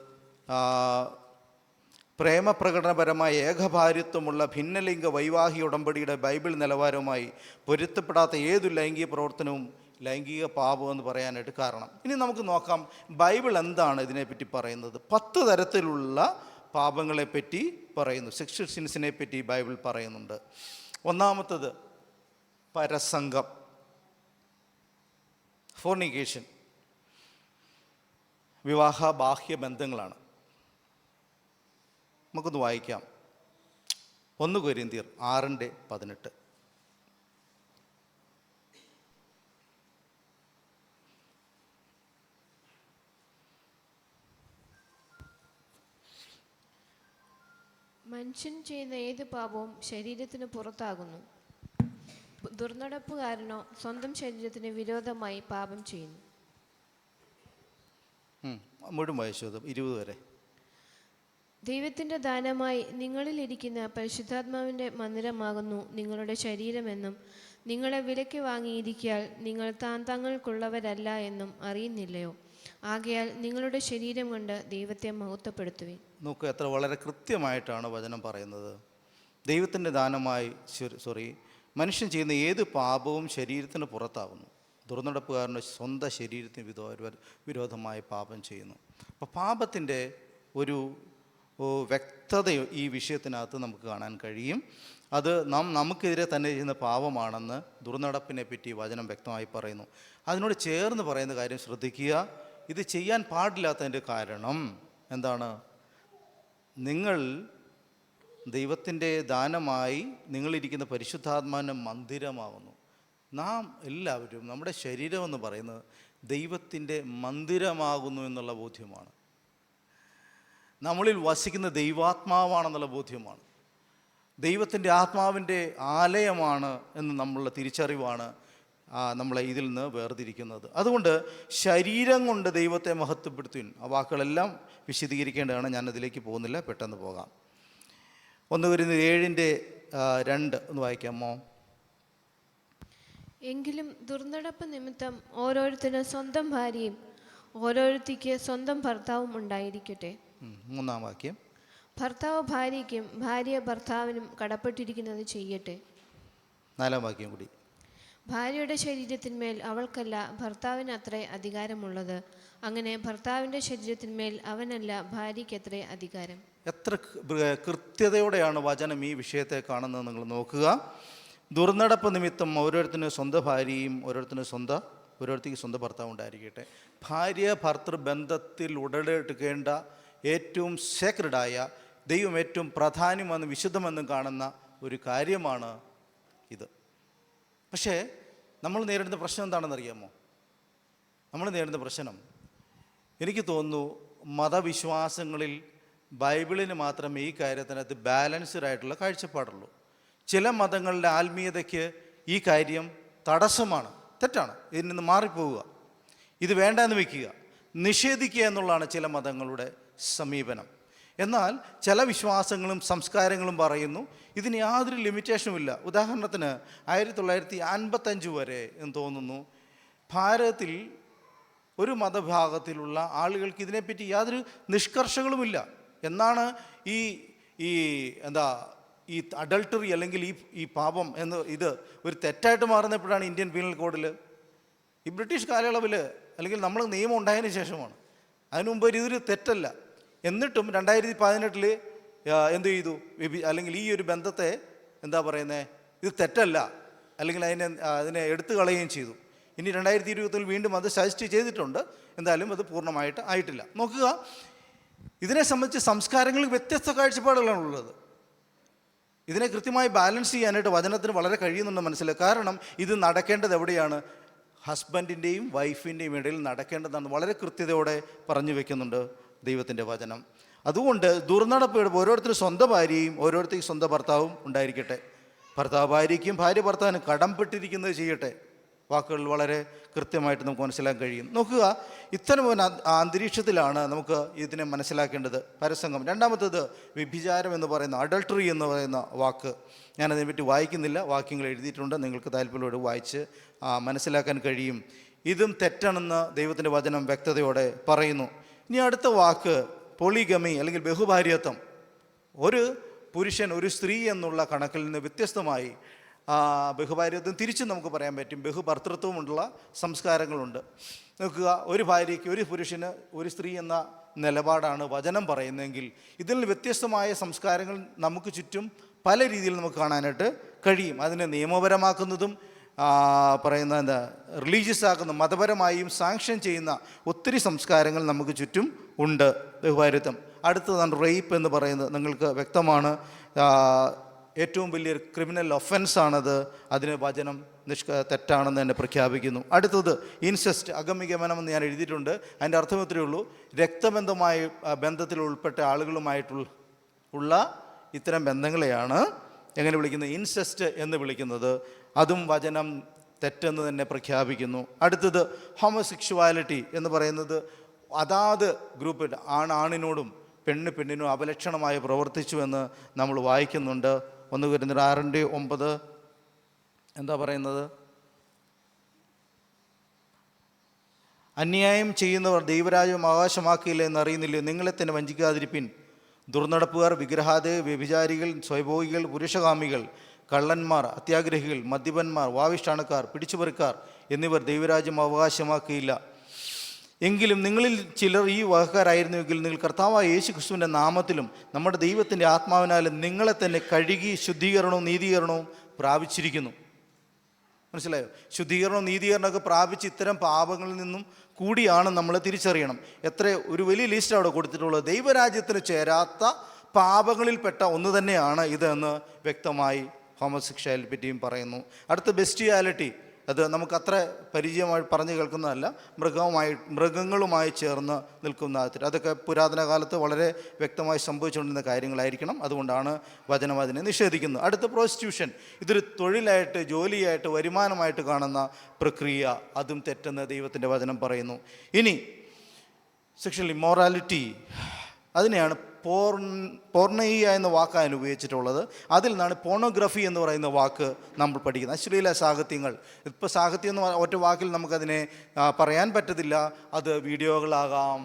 പ്രേമപ്രകടനപരമായ ഏകഭാര്യത്വമുള്ള ഭിന്നലിംഗ വൈവാഹിക ഉടമ്പടിയുടെ ബൈബിൾ നിലവാരവുമായി പൊരുത്തപ്പെടാത്ത ഏതു ലൈംഗിക പ്രവർത്തനവും ലൈംഗിക പാപം എന്ന് പറയാനായിട്ട് കാരണം. ഇനി നമുക്ക് നോക്കാം ബൈബിൾ എന്താണ് ഇതിനെപ്പറ്റി പറയുന്നത്. 10 തരത്തിലുള്ള പാപങ്ങളെപ്പറ്റി പറയുന്നു. സെക്ഷൽ സിൻസിനെ പറ്റി ബൈബിൾ പറയുന്നുണ്ട്. ഒന്നാമത്തത് പരസംഗം, ഫോർണിക്കേഷൻ, വിവാഹ ബാഹ്യ ബന്ധങ്ങളാണ്. നമുക്കൊന്ന് വായിക്കാം. 1 കൊരിന്ത്യർ 6:18. മനുഷ്യൻ ചെയ്യുന്ന ഏത് പാപവും ശരീരത്തിന് പുറത്താകുന്നു. ദുർനടപ്പുകാരനോ സ്വന്തം ശരീരത്തിന് വിരോധമായി പാപം ചെയ്യുന്നു. മുഴുവൻ വായിച്ചു 20 വരെ. ദൈവത്തിൻ്റെ ദാനമായി നിങ്ങളിലിരിക്കുന്ന പരിശുദ്ധാത്മാവിൻ്റെ മന്ദിരമാകുന്നു നിങ്ങളുടെ ശരീരമെന്നും നിങ്ങളെ വിലയ്ക്ക് വാങ്ങിയിരിക്കാൽ നിങ്ങൾ തങ്ങൾക്കുള്ളവരല്ല എന്നും അറിയുന്നില്ലയോ? ആകയാൽ നിങ്ങളുടെ ശരീരം കൊണ്ട് ദൈവത്തെ മഹത്വപ്പെടുത്തുവിൻ. നോക്കുക, എത്ര വളരെ കൃത്യമായിട്ടാണ് വചനം പറയുന്നത്. ദൈവത്തിൻ്റെ ദാനമായി മനുഷ്യൻ ചെയ്യുന്ന ഏത് പാപവും ശരീരത്തിന് പുറത്താകുന്നു. ദുർനടപ്പുകാരൻ്റെ സ്വന്തം ശരീരത്തിന് വിരോധമായി പാപം ചെയ്യുന്നു. അപ്പോൾ പാപത്തിൻ്റെ ഒരു വ്യക്തത ഈ വിഷയത്തിനകത്ത് നമുക്ക് കാണാൻ കഴിയും. അത് നമുക്കെതിരെ തന്നെ ചെയ്യുന്ന പാപമാണെന്ന് ദുർനടപ്പിനെ പറ്റി വചനം വ്യക്തമായി പറയുന്നു. അതിനോട് ചേർന്ന് പറയുന്ന കാര്യം ശ്രദ്ധിക്കുക. ഇത് ചെയ്യാൻ പാടില്ലാത്തതിൻ്റെ കാരണം എന്താണ്? നിങ്ങൾ ദൈവത്തിൻ്റെ ദാനമായി നിങ്ങളിരിക്കുന്ന പരിശുദ്ധാത്മാവിൻ്റെ മന്ദിരമാകുന്നു. നാം എല്ലാവരും, നമ്മുടെ ശരീരമെന്ന് പറയുന്നത് ദൈവത്തിൻ്റെ മന്ദിരമാകുന്നു എന്നുള്ള ബോധ്യമാണ്. നമ്മളിൽ വസിക്കുന്ന ദൈവാത്മാവാണെന്നുള്ള ബോധ്യമാണ്. ദൈവത്തിൻ്റെ ആത്മാവിൻ്റെ ആലയമാണ് എന്ന് നമ്മളുടെ തിരിച്ചറിവാണ് നമ്മളെ ഇതിൽ നിന്ന് വേർതിരിക്കുന്നത്. അതുകൊണ്ട് ശരീരം കൊണ്ട് ദൈവത്തെ മഹത്വപ്പെടുത്തുവിൻ. ആ വാക്കുകളെല്ലാം വിശദീകരിക്കേണ്ടതാണ്, ഞാനതിലേക്ക് പോകുന്നില്ല, പെട്ടെന്ന് പോകാം. 1 കൊരിന്ത്യർ 7:2 ഒന്ന് വായിക്കാമോ? എങ്കിലും ദുർനടപ്പ് നിമിത്തം ഓരോരുത്തരും സ്വന്തം ഭാര്യയും ഓരോരുത്തിക്ക് സ്വന്തം ഭർത്താവും ഉണ്ടായിരിക്കട്ടെ. 3-ാം വാക്യം. ഭർത്താവ് ഭാര്യയ്ക്കും ഭാര്യ ഭർത്താവിനും കടപ്പെട്ടിരിക്കുന്നത് ചെയ്യട്ടെ. 4-ാം വാക്യം കൂടി. ഭാര്യയുടെ ശരീരത്തിന്മേൽ അവൾക്കല്ല ഭർത്താവിന് അത്രേ അധികാരമുള്ളത്. അങ്ങനെ ഭർത്താവിൻ്റെ ശരീരത്തിന്മേൽ അവനല്ല ഭാര്യയ്ക്കത്രേ അധികാരം. എത്ര കൃത്യതയോടെയാണ് വചനം ഈ വിഷയത്തെ കാണുന്നത് നിങ്ങൾ നോക്കുക. ദുർനടപ്പ് നിമിത്തം ഓരോരുത്തരും സ്വന്തം ഭാര്യയും ഓരോരുത്തിക്ക് സ്വന്തം ഭർത്താവ് ഉണ്ടായിരിക്കട്ടെ. ഭാര്യ ഭർത്തൃ ബന്ധത്തിൽ ഉടലെടുക്കേണ്ട ഏറ്റവും സേക്രഡായ, ദൈവം ഏറ്റവും പ്രാധാന്യമെന്നും വിശുദ്ധമെന്നും കാണുന്ന ഒരു കാര്യമാണ് ഇത്. പക്ഷേ നമ്മൾ നേരിടുന്ന പ്രശ്നം എന്താണെന്നറിയാമോ? നമ്മൾ നേരിടുന്ന പ്രശ്നം, എനിക്ക് തോന്നുന്നു, മതവിശ്വാസങ്ങളിൽ ബൈബിളിന് മാത്രമേ ഈ കാര്യത്തിനകത്ത് ബാലൻസ്ഡ് ആയിട്ടുള്ള കാഴ്ചപ്പാടുള്ളൂ. ചില മതങ്ങളുടെ ആത്മീയതയ്ക്ക് ഈ കാര്യം തടസ്സമാണ്, തെറ്റാണ്. ഇതിൽ നിന്ന് മാറിപ്പോവുക, ഇത് വേണ്ടെന്ന് വയ്ക്കുക, നിഷേധിക്കുക എന്നുള്ളതാണ് ചില മതങ്ങളുടെ സമീപനം. എന്നാൽ ചില വിശ്വാസങ്ങളും സംസ്കാരങ്ങളും പറയുന്നു ഇതിന് യാതൊരു ലിമിറ്റേഷനുമില്ല. ഉദാഹരണത്തിന് 1955 വരെ എന്ന് തോന്നുന്നു ഭാരതത്തിൽ ഒരു മതഭാഗത്തിലുള്ള ആളുകൾക്ക് ഇതിനെപ്പറ്റി യാതൊരു നിഷ്കർഷകളുമില്ല. എന്നാണ് ഈ അഡൾട്ടറി അല്ലെങ്കിൽ ഈ പാപം ഇത് ഒരു തെറ്റായിട്ട് മാറുന്നപ്പോഴാണ് ഇന്ത്യൻ പീനൽ കോഡിൽ, ഈ ബ്രിട്ടീഷ് കാലയളവിൽ അല്ലെങ്കിൽ നമ്മൾ നിയമം ഉണ്ടായതിന് ശേഷമാണ്. അതിനു മുമ്പ് ഇതൊരു തെറ്റല്ല. എന്നിട്ടും 2018 എന്ത് ചെയ്തു? അല്ലെങ്കിൽ ഈ ഒരു ബന്ധത്തെ ഇത് തെറ്റല്ല, അല്ലെങ്കിൽ അതിനെ എടുത്തു കളയുകയും ചെയ്തു. ഇനി 2020 വീണ്ടും അത് സജസ്റ്റ് ചെയ്തിട്ടുണ്ട്. എന്തായാലും അത് പൂർണ്ണമായിട്ട് ആയിട്ടില്ല. നോക്കുക, ഇതിനെ സംബന്ധിച്ച് സംസ്കാരങ്ങളിൽ വ്യത്യസ്ത കാഴ്ചപ്പാടുകളാണുള്ളത്. ഇതിനെ കൃത്യമായി ബാലൻസ് ചെയ്യാനായിട്ട് വചനത്തിന് വളരെ കഴിയുന്നുണ്ട് മനസ്സിലാക്കുക. കാരണം ഇത് നടക്കേണ്ടത് എവിടെയാണ്? ഹസ്ബൻഡിൻ്റെയും വൈഫിൻ്റെയും ഇടയിൽ നടക്കേണ്ടതാണ്. വളരെ കൃത്യതയോടെ പറഞ്ഞു വെക്കുന്നുണ്ട് ദൈവത്തിൻ്റെ വചനം. അതുകൊണ്ട് ദുർനടപ്പ് ഓരോരുത്തരും സ്വന്തം ഭാര്യയും ഓരോരുത്തർക്കും സ്വന്തം ഭർത്താവും ഉണ്ടായിരിക്കട്ടെ. ഭർത്താവ് ഭാര്യയ്ക്കും ഭാര്യ ഭർത്താവിനും കടംപെട്ടിരിക്കുന്നത് ചെയ്യട്ടെ. വാക്കുകൾ വളരെ കൃത്യമായിട്ട് നമുക്ക് മനസ്സിലാക്കാൻ കഴിയും. നോക്കുക, ഇത്തരം അന്തരീക്ഷത്തിലാണ് നമുക്ക് ഇതിനെ മനസ്സിലാക്കേണ്ടത്. പരസംഗം. രണ്ടാമത്തേത് വ്യഭിചാരം എന്ന് പറയുന്ന, അഡൾട്ടറി എന്ന് പറയുന്ന വാക്ക്. ഞാനതിനെപ്പറ്റി വായിക്കുന്നില്ല, വാക്യങ്ങൾ എഴുതിയിട്ടുണ്ട്, നിങ്ങൾക്ക് താല്പര്യത്തോടെ വായിച്ച് മനസ്സിലാക്കാൻ കഴിയും. ഇതും തെറ്റാണെന്ന് ദൈവത്തിൻ്റെ വചനം വ്യക്തതയോടെ പറയുന്നു. ഇനി അടുത്ത വാക്ക് പോളിഗമി അല്ലെങ്കിൽ ബഹുഭാര്യത്വം. ഒരു പുരുഷൻ ഒരു സ്ത്രീ എന്നുള്ള കണക്കിൽ നിന്ന് വ്യത്യസ്തമായി ബഹുഭാര്യത്വം തിരിച്ചും നമുക്ക് പറയാൻ പറ്റും. ബഹുഭർത്തൃത്വമുള്ള സംസ്കാരങ്ങളുണ്ട്. നോക്കുക, ഒരു ഭാര്യയ്ക്ക് ഒരു പുരുഷന് ഒരു സ്ത്രീ എന്ന നിലപാടാണ് വചനം പറയുന്നതെങ്കിൽ ഇതിൽ വ്യത്യസ്തമായ സംസ്കാരങ്ങൾ നമുക്ക് ചുറ്റും പല രീതിയിൽ നമുക്ക് കാണാനായിട്ട് കഴിയും. അതിനെ നിയമപരമാക്കുന്നതും പറയുന്ന എന്താ റിലീജിയസ് ആക്കുന്ന മതപരമായും സാങ്ഷൻ ചെയ്യുന്ന ഒത്തിരി സംസ്കാരങ്ങൾ നമുക്ക് ചുറ്റും ഉണ്ട് ബഹുഭാര്യത്വം. അടുത്തതാണ് റേപ്പ് എന്ന് പറയുന്നത്. നിങ്ങൾക്ക് വ്യക്തമാണ്, ഏറ്റവും വലിയൊരു ക്രിമിനൽ ഒഫൻസാണത്. അതിന് വചനം തെറ്റാണെന്ന് തന്നെ പ്രഖ്യാപിക്കുന്നു. അടുത്തത് ഇൻസെസ്റ്റ്, അഗമിഗമനം എന്ന് ഞാൻ എഴുതിയിട്ടുണ്ട്. അതിൻ്റെ അർത്ഥം ഇത്രയേ ഉള്ളൂ, രക്തബന്ധമായി ബന്ധത്തിൽ ഉൾപ്പെട്ട ആളുകളുമായിട്ടുള്ള ഇത്തരം ബന്ധങ്ങളെയാണ് എങ്ങനെ വിളിക്കുന്നത്? ഇൻസെസ്റ്റ് എന്ന് വിളിക്കുന്നത്. അതും വചനം തെറ്റെന്ന് തന്നെ പ്രഖ്യാപിക്കുന്നു. അടുത്തത് ഹോമോസെക്ഷുവാലിറ്റി എന്ന് പറയുന്നത് അതാത് ഗ്രൂപ്പിൽ ആണിനോടും പെണ്ണിനോടും അപലക്ഷണമായി പ്രവർത്തിച്ചു എന്ന് നമ്മൾ വായിക്കുന്നുണ്ട്. 1 കൊരിന്ത്യർ 6:9 എന്താ പറയുന്നത്? അന്യായം ചെയ്യുന്നവർ ദൈവരാജ്യം അവകാശമാക്കിയില്ല എന്നറിയുന്നില്ലേ? നിങ്ങളെ തന്നെ വഞ്ചിക്കാതിരിപ്പിൻ. ദുർനടപ്പുകാർ, വിഗ്രഹാദയ, വ്യഭിചാരികൾ, സ്വയഭോഗികൾ, പുരുഷകാമികൾ, കള്ളന്മാർ, അത്യാഗ്രഹികൾ, മദ്യപന്മാർ, വാവിഷ്ഠാണക്കാർ, പിടിച്ചുപറിക്കാർ എന്നിവർ ദൈവരാജ്യം അവകാശമാക്കിയില്ല. എങ്കിലും നിങ്ങളിൽ ചിലർ ഈ വകക്കാരായിരുന്നുവെങ്കിൽ നിങ്ങൾ കർത്താവായ യേശു ക്രിസ്തുവിൻ്റെ നാമത്തിലും നമ്മുടെ ദൈവത്തിൻ്റെ ആത്മാവിനാലും നിങ്ങളെ തന്നെ കഴുകി ശുദ്ധീകരണവും നീതീകരണവും പ്രാപിച്ചിരിക്കുന്നു. മനസ്സിലായോ? ശുദ്ധീകരണവും നീതീകരണമൊക്കെ പ്രാപിച്ച് ഇത്തരം പാപങ്ങളിൽ നിന്നും കൂടിയാണ് നമ്മൾ തിരിച്ചറിയണം. ഒരു വലിയ ലിസ്റ്റ് അവിടെ കൊടുത്തിട്ടുള്ളത്. ദൈവരാജ്യത്തിന് ചേരാത്ത പാപങ്ങളിൽപ്പെട്ട ഒന്ന് തന്നെയാണ് ഇതെന്ന് വ്യക്തമായി ഹോമോസെക്ഷുവാലിറ്റി പറ്റിയും പറയുന്നു. അടുത്ത ബെസ്റ്റിയാലിറ്റി, അത് നമുക്കത്ര പരിചയമായി പറഞ്ഞു കേൾക്കുന്നതല്ല. മൃഗങ്ങളുമായി ചേർന്ന് നിൽക്കുന്ന അതൊക്കെ പുരാതന കാലത്ത് വളരെ വ്യക്തമായി സംഭവിച്ചുകൊണ്ടിരുന്ന കാര്യങ്ങളായിരിക്കണം. അതുകൊണ്ടാണ് വചനം അതിനെ നിഷേധിക്കുന്നത്. അടുത്ത പ്രോസ്റ്റിറ്റ്യൂഷൻ, ഇതൊരു തൊഴിലായിട്ട്, ജോലിയായിട്ട്, വരുമാനമായിട്ട് കാണുന്ന പ്രക്രിയ, അതും തെറ്റെന്ന് ദൈവത്തിൻ്റെ വചനം പറയുന്നു. ഇനി സെക്ഷൽ ഇമ്മോറാലിറ്റി, അതിനെയാണ് പോർണയിയ എന്ന വാക്കാണ് ഉപയോഗിച്ചിട്ടുള്ളത്. അതിൽ നിന്നാണ് പോണോഗ്രഫി എന്ന് പറയുന്ന വാക്ക് നമ്മൾ പഠിക്കുന്നത്. അശ്ലീല സാഹിത്യങ്ങൾ. ഇപ്പോൾ സാഹിത്യം എന്ന് ഒറ്റ വാക്കിൽ നമുക്കതിനെ പറയാൻ പറ്റത്തില്ല. അത് വീഡിയോകളാകാം,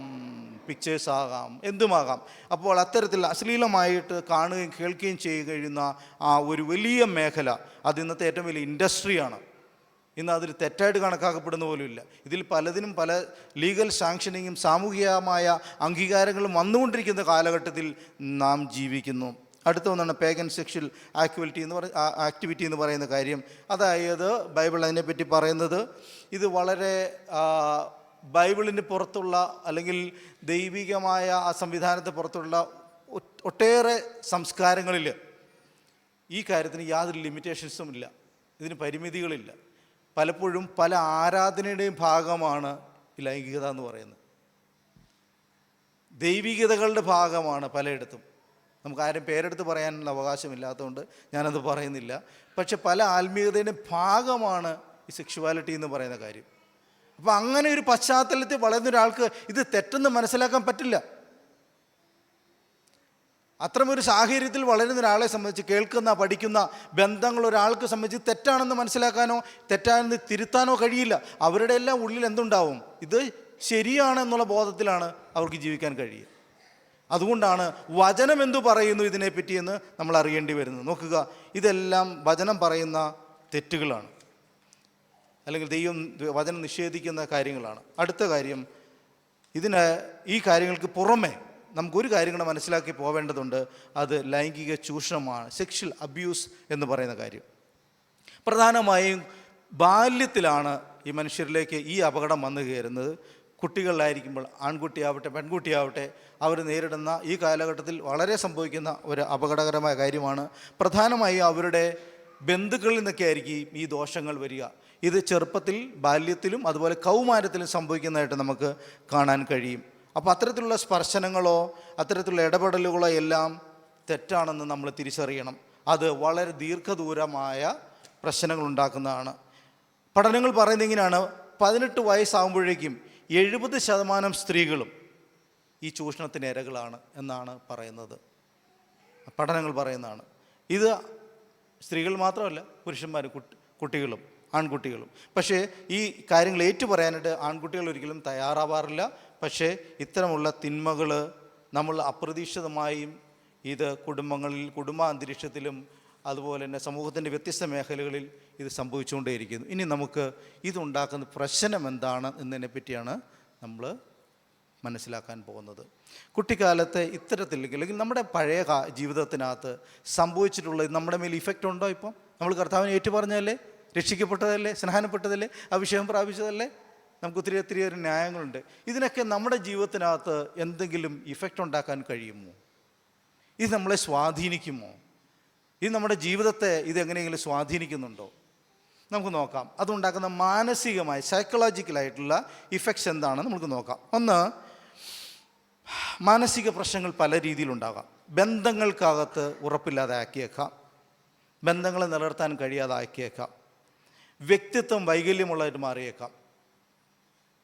പിക്ചേഴ്സ് ആകാം, എന്തുമാകാം. അപ്പോൾ അത്തരത്തിൽ അശ്ലീലമായിട്ട് കാണുകയും കേൾക്കുകയും കഴിയുന്ന ഒരു വലിയ മേഖല, അത് ഇന്നത്തെ ഏറ്റവും വലിയ ഇൻഡസ്ട്രിയാണ്. ഇന്ന് അതിൽ തെറ്റായിട്ട് കണക്കാക്കപ്പെടുന്ന പോലുമില്ല. ഇതിൽ പലതിനും പല ലീഗൽ സാങ്ഷനിങ്ങും സാമൂഹികമായ അംഗീകാരങ്ങളും വന്നുകൊണ്ടിരിക്കുന്ന കാലഘട്ടത്തിൽ നാം ജീവിക്കുന്നു. അടുത്ത ഒന്നാണ് പേഗൻ സെക്ഷൽ ആക്ടിവിറ്റി എന്ന് പറയുന്ന കാര്യം. അതായത് ബൈബിൾ അതിനെപ്പറ്റി പറയുന്നത്, ഇത് വളരെ ബൈബിളിന് പുറത്തുള്ള അല്ലെങ്കിൽ ദൈവികമായ ആ സംവിധാനത്തിന് പുറത്തുള്ള ഒട്ടേറെ സംസ്കാരങ്ങളിൽ ഈ കാര്യത്തിന് യാതൊരു ലിമിറ്റേഷൻസും ഇല്ല, ഇതിന് പരിമിതികളില്ല. പലപ്പോഴും പല ആരാധനയുടെയും ഭാഗമാണ് ഈ ലൈംഗികത എന്ന് പറയുന്നത്. ദൈവികതകളുടെ ഭാഗമാണ് പലയിടത്തും. നമുക്ക് ആരും പേരെടുത്ത് പറയാനുള്ള അവകാശമില്ലാത്തതുകൊണ്ട് ഞാനത് പറയുന്നില്ല. പക്ഷെ പല ആത്മീയതയുടെയും ഭാഗമാണ് ഈ സെക്ഷുവാലിറ്റി എന്ന് പറയുന്ന കാര്യം. അപ്പോൾ അങ്ങനെ ഒരു പശ്ചാത്തലത്തിൽ വളരുന്ന ഒരാൾക്ക് ഇത് തെറ്റെന്ന് മനസ്സിലാക്കാൻ പറ്റില്ല. അത്തരമൊരു സാഹചര്യത്തിൽ വളരുന്ന ഒരാളെ സംബന്ധിച്ച്, കേൾക്കുന്ന പഠിക്കുന്ന ബന്ധങ്ങൾ ഒരാൾക്ക് സംബന്ധിച്ച് തെറ്റാണെന്ന് മനസ്സിലാക്കാനോ തെറ്റാണെന്ന് തിരുത്താനോ കഴിയില്ല. അവരുടെ എല്ലാം ഉള്ളിൽ എന്തുണ്ടാവും? ഇത് ശരിയാണെന്നുള്ള ബോധത്തിലാണ് അവർക്ക് ജീവിക്കാൻ കഴിയുക. അതുകൊണ്ടാണ് വചനം എന്തു പറയുന്നു ഇതിനെപ്പറ്റിയെന്ന് നമ്മൾ അറിയേണ്ടി വരുന്നത്. നോക്കുക, ഇതെല്ലാം വചനം പറയുന്ന തെറ്റുകളാണ്, അല്ലെങ്കിൽ വചനം നിഷേധിക്കുന്ന കാര്യങ്ങളാണ്. അടുത്ത കാര്യം, ഈ കാര്യങ്ങൾക്ക് പുറമെ നമുക്കൊരു കാര്യം കൂടെ മനസ്സിലാക്കി പോവേണ്ടതുണ്ട്. അത് ലൈംഗിക ചൂഷണമാണ്, സെക്ഷൽ അബ്യൂസ് എന്ന് പറയുന്ന കാര്യം. പ്രധാനമായും ബാല്യത്തിലാണ് ഈ മനുഷ്യരിലേക്ക് ഈ അപകടം വന്നു കയറുന്നത്. കുട്ടികളിലായിരിക്കുമ്പോൾ, ആൺകുട്ടിയാവട്ടെ പെൺകുട്ടിയാവട്ടെ, അവർ നേരിടുന്ന ഈ കാലഘട്ടത്തിൽ വളരെ സംഭവിക്കുന്ന ഒരു അപകടകരമായ കാര്യമാണ്. പ്രധാനമായും അവരുടെ ബന്ധുക്കളിൽ നിന്നൊക്കെ ആയിരിക്കും ഈ ദോഷങ്ങൾ വരിക. ഇത് ചെറുപ്പത്തിൽ, ബാല്യത്തിലും അതുപോലെ കൗമാരത്തിലും സംഭവിക്കുന്നതായിട്ട് നമുക്ക് കാണാൻ കഴിയും. അപ്പോൾ അത്തരത്തിലുള്ള സ്പർശനങ്ങളോ അത്തരത്തിലുള്ള ഇടപെടലുകളോ എല്ലാം തെറ്റാണെന്ന് നമ്മൾ തിരിച്ചറിയണം. അത് വളരെ ദീർഘദൂരമായ പ്രശ്നങ്ങൾ ഉണ്ടാക്കുന്നതാണ്. പഠനങ്ങൾ പറയുന്നത് ഇങ്ങനെയാണ്, 18 വയസ്സാകുമ്പോഴേക്കും 70% സ്ത്രീകളും ഈ ചൂഷണത്തിന് ഇരകളാണ് എന്നാണ് പറയുന്നത്. പഠനങ്ങൾ പറയുന്നതാണ്. ഇത് സ്ത്രീകൾ മാത്രമല്ല, പുരുഷന്മാരും കുട്ടികളും ആൺകുട്ടികളും. പക്ഷേ ഈ കാര്യങ്ങൾ ഏറ്റുപറയാനായിട്ട് ആൺകുട്ടികൾ ഒരിക്കലും തയ്യാറാവാറില്ല. പക്ഷേ ഇത്തരമുള്ള തിന്മകൾ നമ്മൾ അപ്രതീക്ഷിതമായും ഇത് കുടുംബങ്ങളിൽ, കുടുംബ അന്തരീക്ഷത്തിലും അതുപോലെ തന്നെ സമൂഹത്തിൻ്റെ വ്യത്യസ്ത മേഖലകളിൽ ഇത് സംഭവിച്ചുകൊണ്ടേയിരിക്കുന്നു. ഇനി നമുക്ക് ഇതുണ്ടാക്കുന്ന പ്രശ്നം എന്താണ് എന്നതിനെ പറ്റിയാണ് നമ്മൾ മനസ്സിലാക്കാൻ പോകുന്നത്. കുട്ടിക്കാലത്തെ ഇത്തരത്തിൽ അല്ലെങ്കിൽ നമ്മുടെ പഴയ ജീവിതത്തിനകത്ത് സംഭവിച്ചിട്ടുള്ള നമ്മുടെ മേൽ ഇഫക്റ്റ് ഉണ്ടോ? ഇപ്പം നമ്മൾ കർത്താവിനെ ഏറ്റുപറഞ്ഞതല്ലേ, രക്ഷിക്കപ്പെട്ടതല്ലേ, സ്നാനപ്പെട്ടതല്ലേ, അഭിഷേകം പ്രാപിച്ചതല്ലേ? നമുക്ക് ഒത്തിരി ന്യായങ്ങളുണ്ട്. ഇതിനൊക്കെ നമ്മുടെ ജീവിതത്തിനകത്ത് എന്തെങ്കിലും ഇഫക്റ്റ് ഉണ്ടാക്കാൻ കഴിയുമോ? ഇത് നമ്മളെ സ്വാധീനിക്കുമോ? ഇത് നമ്മുടെ ജീവിതത്തെ ഇതെങ്ങനെയെങ്കിലും സ്വാധീനിക്കുന്നുണ്ടോ? നമുക്ക് നോക്കാം. അതുണ്ടാക്കുന്ന മാനസികമായി സൈക്കോളജിക്കലായിട്ടുള്ള ഇഫക്ട്സ് എന്താണെന്ന് നമുക്ക് നോക്കാം. ഒന്ന്, മാനസിക പ്രശ്നങ്ങൾ പല രീതിയിലുണ്ടാകാം. ബന്ധങ്ങൾക്കകത്ത് ഉറപ്പില്ലാതെ ആക്കിയേക്കാം, ബന്ധങ്ങളെ നിലനിർത്താൻ കഴിയാതെ ആക്കിയേക്കാം, വ്യക്തിത്വം വൈകല്യമുള്ളതായിട്ട് മാറിയേക്കാം,